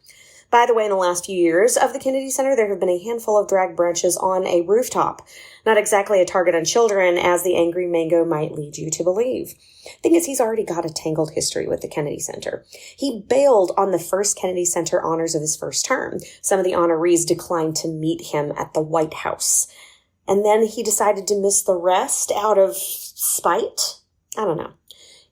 By the way, in the last few years of the Kennedy Center, there have been a handful of drag brunches on a rooftop. Not exactly a target on children, as the angry mango might lead you to believe. Thing is, he's already got a tangled history with the Kennedy Center. He bailed on the first Kennedy Center honors of his first term. Some of the honorees declined to meet him at the White House. And then he decided to miss the rest out of spite? I don't know.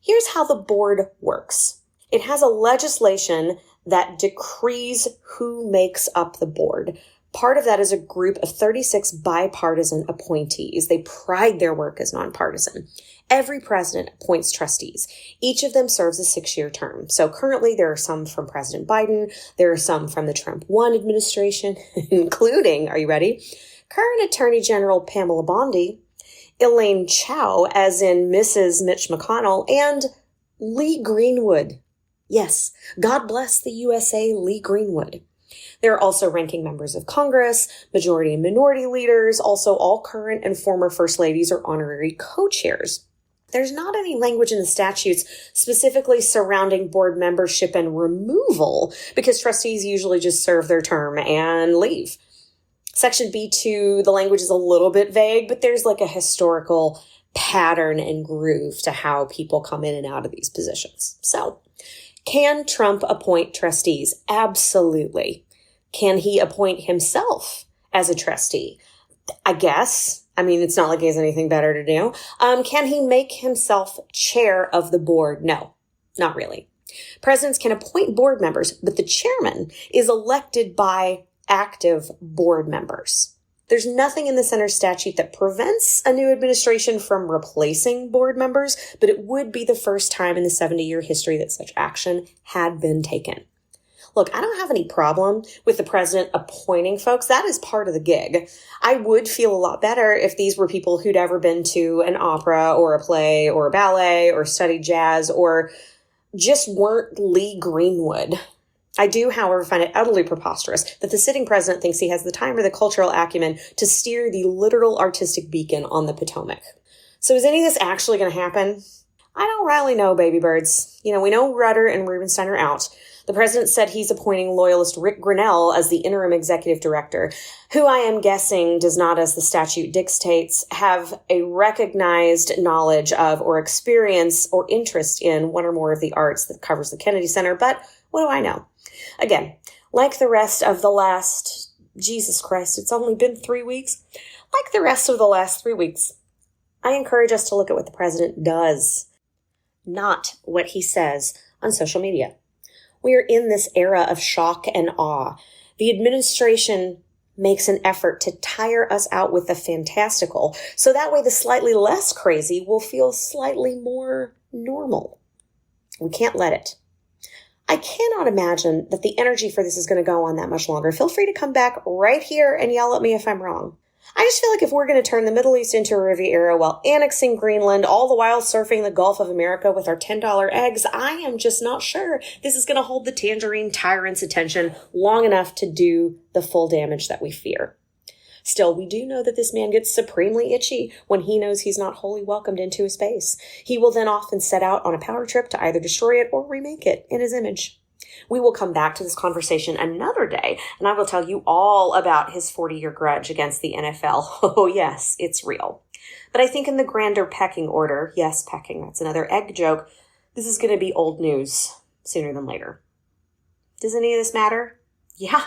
Here's how the board works. It has a legislation that decrees who makes up the board. Part of that is a group of 36 bipartisan appointees. They pride their work as nonpartisan. Every president appoints trustees. Each of them serves a 6-year term. So currently there are some from President Biden. There are some from the Trump 1 administration, including, are you ready? Current Attorney General Pamela Bondi, Elaine Chao, as in Mrs. Mitch McConnell, and Lee Greenwood. Yes, God bless the USA, Lee Greenwood. There are also ranking members of Congress, majority and minority leaders, also all current and former first ladies or honorary co-chairs. There's not any language in the statutes specifically surrounding board membership and removal because trustees usually just serve their term and leave. Section B2, the language is a little bit vague, but there's like a historical pattern and groove to how people come in and out of these positions. So, can Trump appoint trustees? Absolutely. Can he appoint himself as a trustee? I guess. I mean, it's not like he has anything better to do. Can he make himself chair of the board? No, not really. Presidents can appoint board members, but the chairman is elected by active board members. There's nothing in the center statute that prevents a new administration from replacing board members, but it would be the first time in the 70-year history that such action had been taken. Look, I don't have any problem with the president appointing folks. That is part of the gig. I would feel a lot better if these were people who'd ever been to an opera or a play or a ballet or studied jazz or just weren't Lee Greenwood. I do, however, find it utterly preposterous that the sitting president thinks he has the time or the cultural acumen to steer the literal artistic beacon on the Potomac. So is any of this actually going to happen? I don't really know, baby birds. We know Rudder and Rubenstein are out. The president said he's appointing loyalist Rick Grinnell as the interim executive director, who I am guessing does not, as the statute dictates, have a recognized knowledge of or experience or interest in one or more of the arts that covers the Kennedy Center. But what do I know? Again, like the rest of the last, Jesus Christ, it's only been 3 weeks. Like the rest of the last 3 weeks, I encourage us to look at what the president does, not what he says on social media. We are in this era of shock and awe. The administration makes an effort to tire us out with the fantastical, so that way the slightly less crazy will feel slightly more normal. We can't let it. I cannot imagine that the energy for this is going to go on that much longer. Feel free to come back right here and yell at me if I'm wrong. I just feel like if we're going to turn the Middle East into a Riviera while annexing Greenland, all the while surfing the Gulf of America with our $10 eggs, I am just not sure this is going to hold the tangerine tyrant's attention long enough to do the full damage that we fear. Still, we do know that this man gets supremely itchy when he knows he's not wholly welcomed into his space. He will then often set out on a power trip to either destroy it or remake it in his image. We will come back to this conversation another day, and I will tell you all about his 40-year grudge against the NFL. Oh, yes, it's real. But I think in the grander pecking order, yes, pecking, that's another egg joke, this is going to be old news sooner than later. Does any of this matter? Yeah.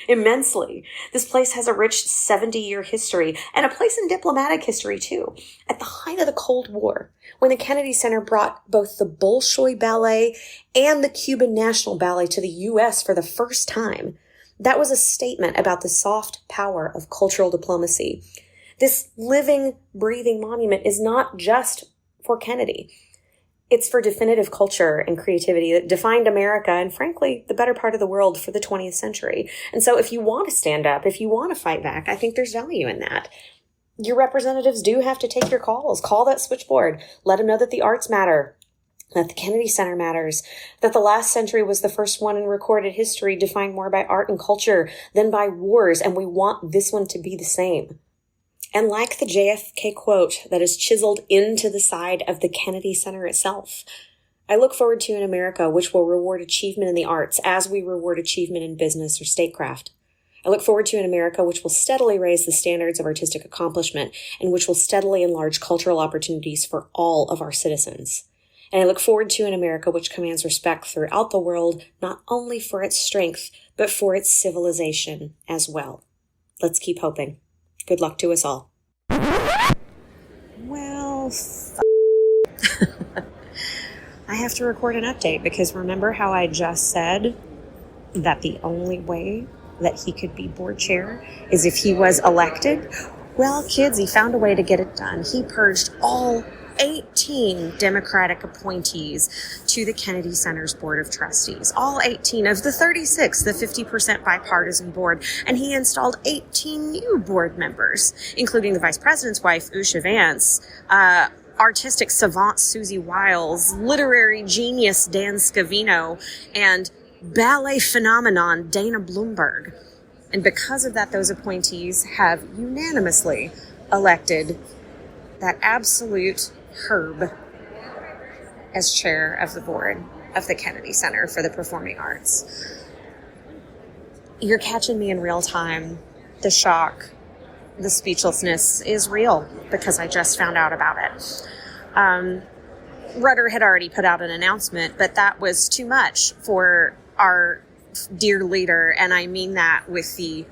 Immensely. This place has a rich 70-year history and a place in diplomatic history, too. At the height of the Cold War, when the Kennedy Center brought both the Bolshoi Ballet and the Cuban National Ballet to the U.S. for the first time, that was a statement about the soft power of cultural diplomacy. This living, breathing monument is not just for Kennedy. It's for definitive culture and creativity that defined America and, frankly, the better part of the world for the 20th century. And so if you want to stand up, if you want to fight back, I think there's value in that. Your representatives do have to take your calls. Call that switchboard. Let them know that the arts matter, that the Kennedy Center matters, that the last century was the first one in recorded history defined more by art and culture than by wars, and we want this one to be the same. And like the JFK quote that is chiseled into the side of the Kennedy Center itself, I look forward to an America which will reward achievement in the arts as we reward achievement in business or statecraft. I look forward to an America which will steadily raise the standards of artistic accomplishment and which will steadily enlarge cultural opportunities for all of our citizens. And I look forward to an America which commands respect throughout the world, not only for its strength, but for its civilization as well. Let's keep hoping. Good luck to us all. Well, I have to record an update because remember how I just said that the only way that he could be board chair is if he was elected. Well, kids, he found a way to get it done. He purged all 18 Democratic appointees to the Kennedy Center's Board of Trustees. All 18 of the 36, the 50% bipartisan board. And he installed 18 new board members, including the vice president's wife, Usha Vance, artistic savant Susie Wiles, literary genius Dan Scavino, and ballet phenomenon Dana Bloomberg. And because of that, those appointees have unanimously elected that absolute Herb as chair of the board of the Kennedy Center for the Performing Arts. You're catching me in real time. The shock, the speechlessness is real because I just found out about it. Rudder had already put out an announcement, but that was too much for our dear leader, and I mean that with the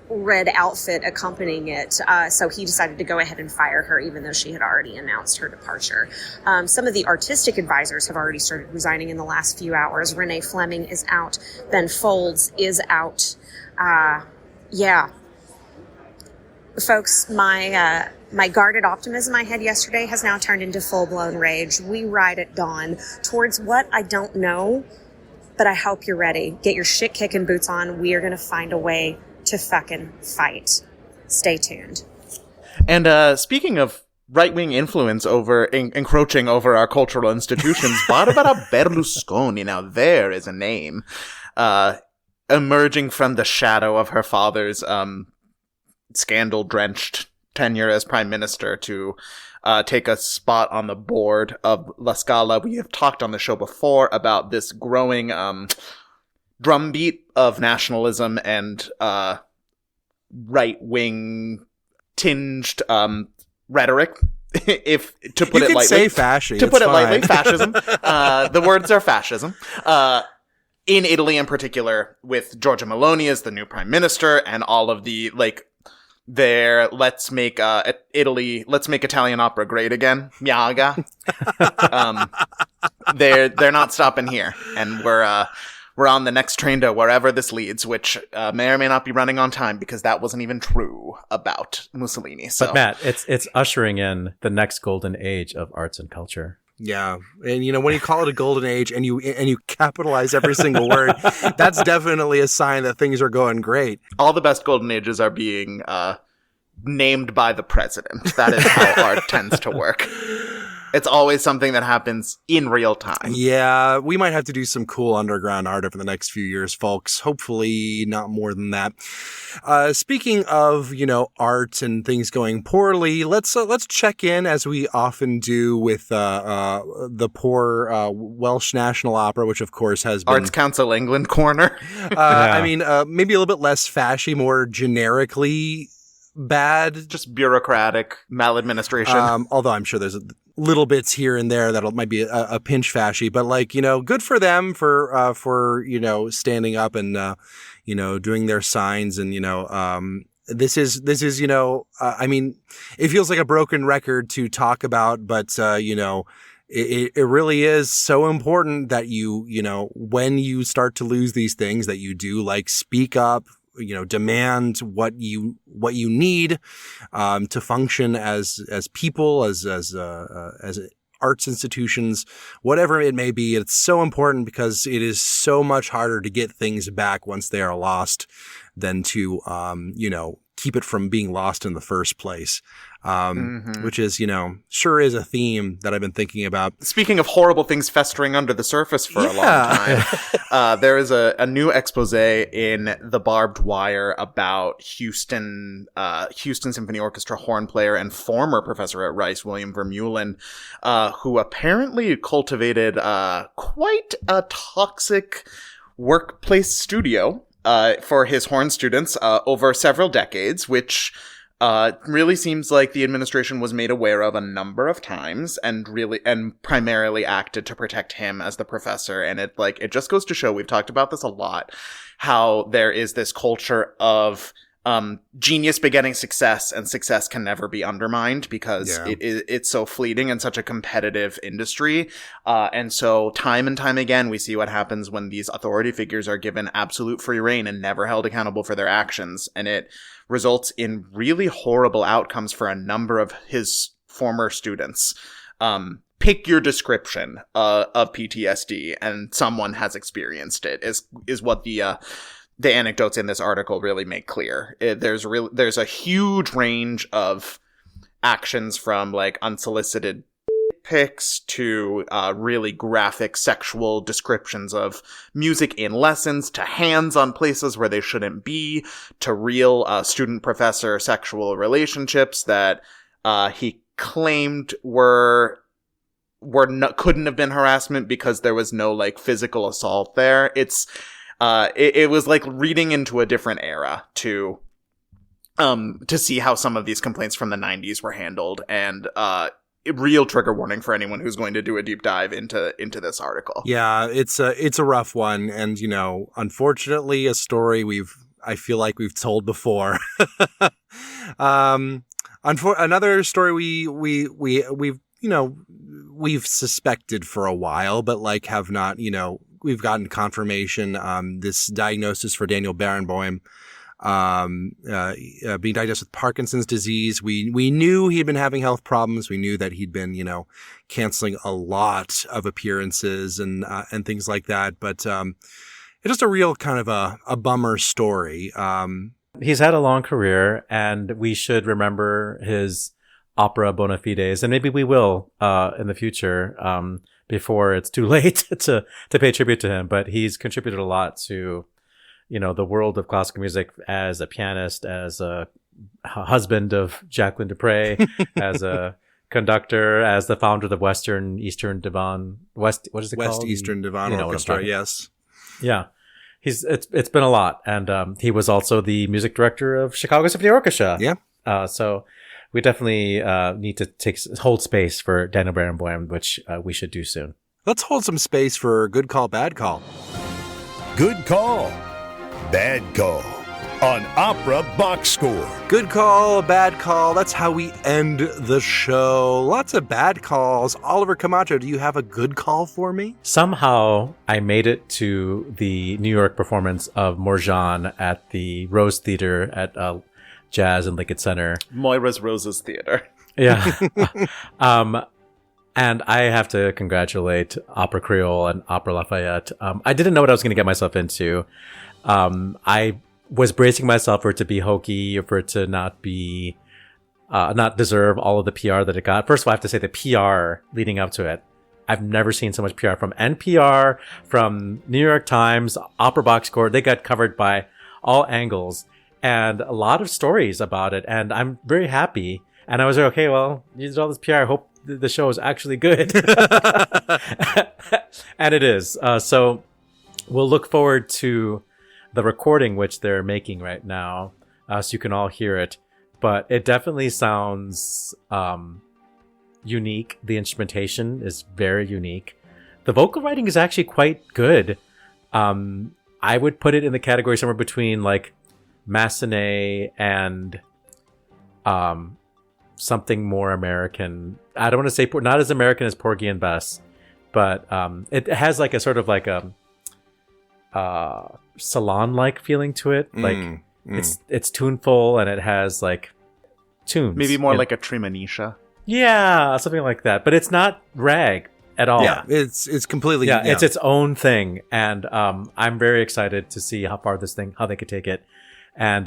red outfit accompanying it. So he decided to go ahead and fire her, even though she had already announced her departure. Some of the artistic advisors have already started resigning in the last few hours. Renee Fleming is out. Ben Folds is out. Yeah. Folks, my guarded optimism I had yesterday has now turned into full-blown rage. We ride at dawn towards what I don't know, but I hope you're ready. Get your shit-kicking boots on. We are going to find a way to fucking fight. Stay tuned. And speaking of right-wing influence over encroaching over our cultural institutions, Barbara Berlusconi, now there is a name, emerging from the shadow of her father's scandal-drenched tenure as prime minister to take a spot on the board of La Scala. We have talked on the show before about this growing drumbeat of nationalism and right-wing tinged rhetoric, if to put you it can lightly. Say fasci. To put it fine. lightly, fascism. The words are fascism. In Italy, in particular, with Giorgia Meloni as the new prime minister, and all of the let's make Italian opera great again. Miaga. They're not stopping here, and we're on the next train to wherever this leads, which may or may not be running on time, because that wasn't even true about Mussolini. So. But Matt, it's ushering in the next golden age of arts and culture. Yeah, and when you call it a golden age and you capitalize every single word, that's definitely a sign that things are going great. All the best golden ages are being named by the president. That is how art tends to work. It's always something that happens in real time. Yeah, we might have to do some cool underground art over the next few years, folks. Hopefully not more than that. Speaking of, art and things going poorly, let's check in, as we often do, with the poor Welsh National Opera, which of course has been... Arts Council England corner. I mean, maybe a little bit less fashy, more generically bad. Just bureaucratic maladministration. Although I'm sure there's little bits here and there that might be a pinch fashy, but good for them for standing up and doing their signs, and this is I mean, it feels like a broken record to talk about, but it really is so important that when you start to lose these things, that you do speak up, demand what you need to function as people, as arts institutions, whatever it may be. It's so important because it is so much harder to get things back once they are lost than to keep it from being lost in the first place. Which is, sure is a theme that I've been thinking about. Speaking of horrible things festering under the surface for a long time, there is a new expose in The Barbed Wire about Houston Symphony Orchestra horn player and former professor at Rice, William Vermeulen, who apparently cultivated quite a toxic workplace studio for his horn students over several decades, which really seems like the administration was made aware of a number of times and primarily acted to protect him as the professor. And it just goes to show, we've talked about this a lot, how there is this culture of genius begetting success, and success can never be undermined because it's so fleeting and such a competitive industry. And so time and time again, we see what happens when these authority figures are given absolute free rein and never held accountable for their actions. And it results in really horrible outcomes for a number of his former students. Pick your description of PTSD, and someone has experienced it, is what the anecdotes in this article really make clear. There's a huge range of actions, from like unsolicited pics to really graphic sexual descriptions of music in lessons, to hands on places where they shouldn't be, to real student-professor sexual relationships that he claimed couldn't have been harassment because there was no like physical assault there. It was like reading into a different era to see how some of these complaints from the 90s were handled, and real trigger warning for anyone who's going to do a deep dive into this article. Yeah, it's a rough one, and unfortunately a story I feel like we've told before. Another story we've suspected for a while, but like have not, we've gotten confirmation. This diagnosis for Daniel Barenboim, being diagnosed with Parkinson's disease. We knew he'd been having health problems. We knew that he'd been, canceling a lot of appearances and things like that. But it's just a real kind of a bummer story. He's had a long career, and we should remember his opera bona fides, and maybe we will in the future before it's too late to pay tribute to him. But he's contributed a lot to the world of classical music as a pianist, as a husband of Jacqueline Dupre, as a conductor, as the founder of the West Eastern Divan Orchestra. Yes. Yeah. It's been a lot. And he was also the music director of Chicago Symphony Orchestra. Yeah. So we definitely need to hold space for Daniel Barenboim, which we should do soon. Let's hold some space for Good Call, Bad Call. Good Call, Bad Call on Opera Box Score. Good call, bad call. That's how we end the show. Lots of bad calls. Oliver Camacho, do you have a good call for me? Somehow I made it to the New York performance of Morjan at the Rose Theater at Jazz and Lincoln Center. Moira's Roses Theater. Yeah. And I have to congratulate Opera Creole and Opera Lafayette. I didn't know what I was going to get myself into. I was bracing myself for it to be hokey, for it to not be, not deserve all of the PR that it got. First of all, I have to say the PR leading up to it. I've never seen so much PR from NPR, from New York Times, Opera Box Score. They got covered by all angles and a lot of stories about it. And I'm very happy. And I was like, okay, well, you did all this PR. I hope the show is actually good. And it is. So we'll look forward to the recording, which they're making right now, so you can all hear it. But it definitely sounds unique. The instrumentation is very unique. The vocal writing is actually quite good. I would put it in the category somewhere between like Massenet and something more American. I don't want to say not as American as Porgy and Bess, but it has like a sort of like a salon-like feeling to it. Like it's tuneful and it has like tunes. Maybe more like a Tremonisha. Yeah, something like that. But it's not rag at all. Yeah, it's completely it's its own thing. And I'm very excited to see how they could take it. And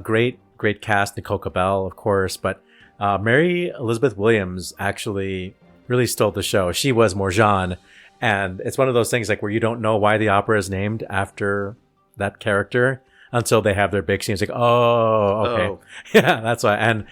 great cast. Nicole Cabell, of course, but Mary Elizabeth Williams actually really stole the show. She was Morjan. And it's one of those things like where you don't know why the opera is named after that character until they have their big scene. It's like, oh, okay. Oh. Yeah, that's why. And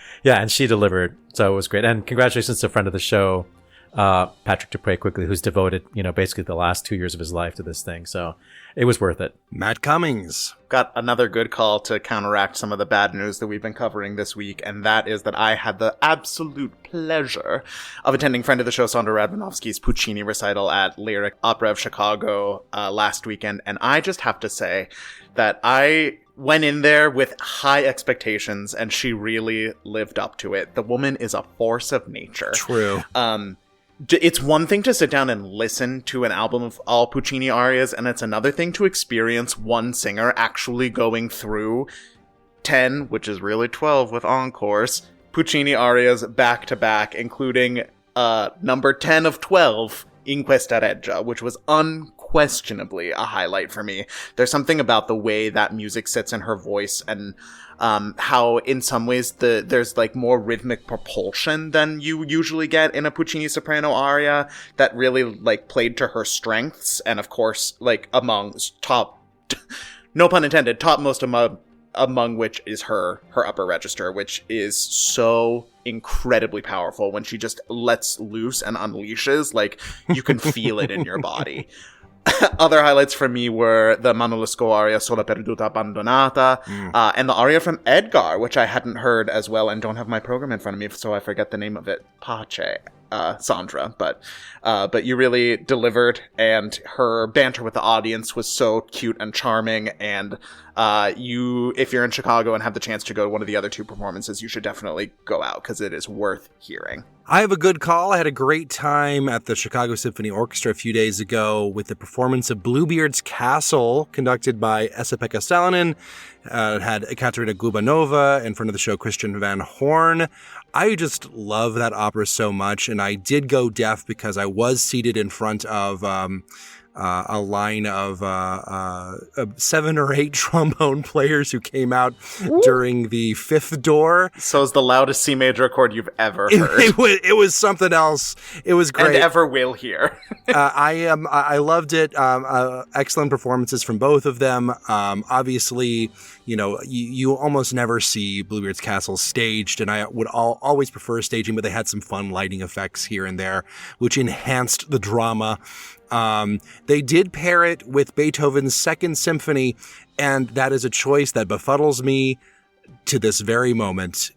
she delivered. So it was great. And congratulations to a friend of the show, Patrick Dupre Quigley, who's devoted, basically the last 2 years of his life to this thing. So it was worth it. Matt Cummings. Got another good call to counteract some of the bad news that we've been covering this week, and that is that I had the absolute pleasure of attending friend of the show Sandra Radvanovsky's Puccini recital at Lyric Opera of Chicago last weekend, and I just have to say that I went in there with high expectations, and she really lived up to it. The woman is a force of nature. True. It's one thing to sit down and listen to an album of all Puccini arias, and it's another thing to experience one singer actually going through 10, which is really 12 with encores, Puccini arias back to back, including number 10 of 12, In Questa Reggia, which was unquestionably a highlight for me. There's something about the way that music sits in her voice, and how in some ways there's like more rhythmic propulsion than you usually get in a Puccini soprano aria that really like played to her strengths, and of course like among top, no pun intended, topmost among which is her upper register, which is so incredibly powerful when she just lets loose and unleashes. Like, you can feel it in your body. Other highlights for me were the Mano Lescaut aria Sola Perduta Abbandonata, and the aria from Edgar, which I hadn't heard as well and don't have my program in front of me, so I forget the name of it. Pace, Sandra. But you really delivered, and her banter with the audience was so cute and charming, and if you're in Chicago and have the chance to go to one of the other two performances, you should definitely go out, because it is worth hearing. I have a good call. I had a great time at the Chicago Symphony Orchestra a few days ago with the performance of Bluebeard's Castle, conducted by Esa-Pekka Salonen. It had Ekaterina Gubanova, in front of the show Christian Van Horn. I just love that opera so much, and I did go deaf because I was seated in front of a line of 7 or 8 trombone players who came out during the fifth door. So it's the loudest C major chord you've ever heard. It was something else. It was great. And ever will hear. I loved it. Excellent performances from both of them. Obviously, you almost never see Bluebeard's Castle staged, and I would always prefer staging, but they had some fun lighting effects here and there, which enhanced the drama. They did pair it with Beethoven's Second Symphony, and that is a choice that befuddles me to this very moment.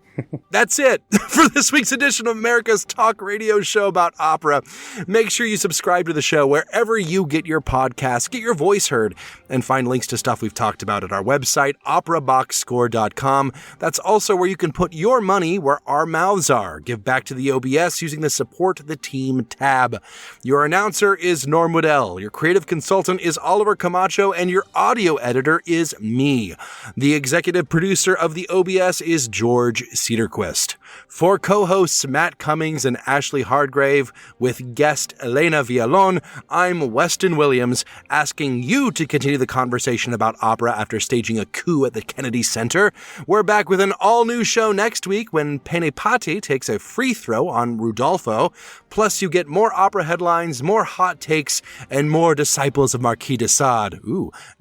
That's it for this week's edition of America's Talk Radio show about opera. Make sure you subscribe to the show wherever you get your podcasts, get your voice heard, and find links to stuff we've talked about at our website, operaboxscore.com. That's also where you can put your money where our mouths are. Give back to the OBS using the Support the Team tab. Your announcer is Norm Woodell. Your creative consultant is Oliver Camacho, and your audio editor is me. The executive producer of the OBS is George Cedarquist. For co-hosts Matt Cummings and Ashley Hardgrave, with guest Elena Villalón, I'm Weston Williams, asking you to continue the conversation about opera after staging a coup at the Kennedy Center. We're back with an all-new show next week when Penepati takes a free throw on Rudolfo. Plus, you get more opera headlines, more hot takes, and more disciples of Marquis de Sade.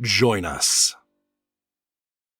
Join us.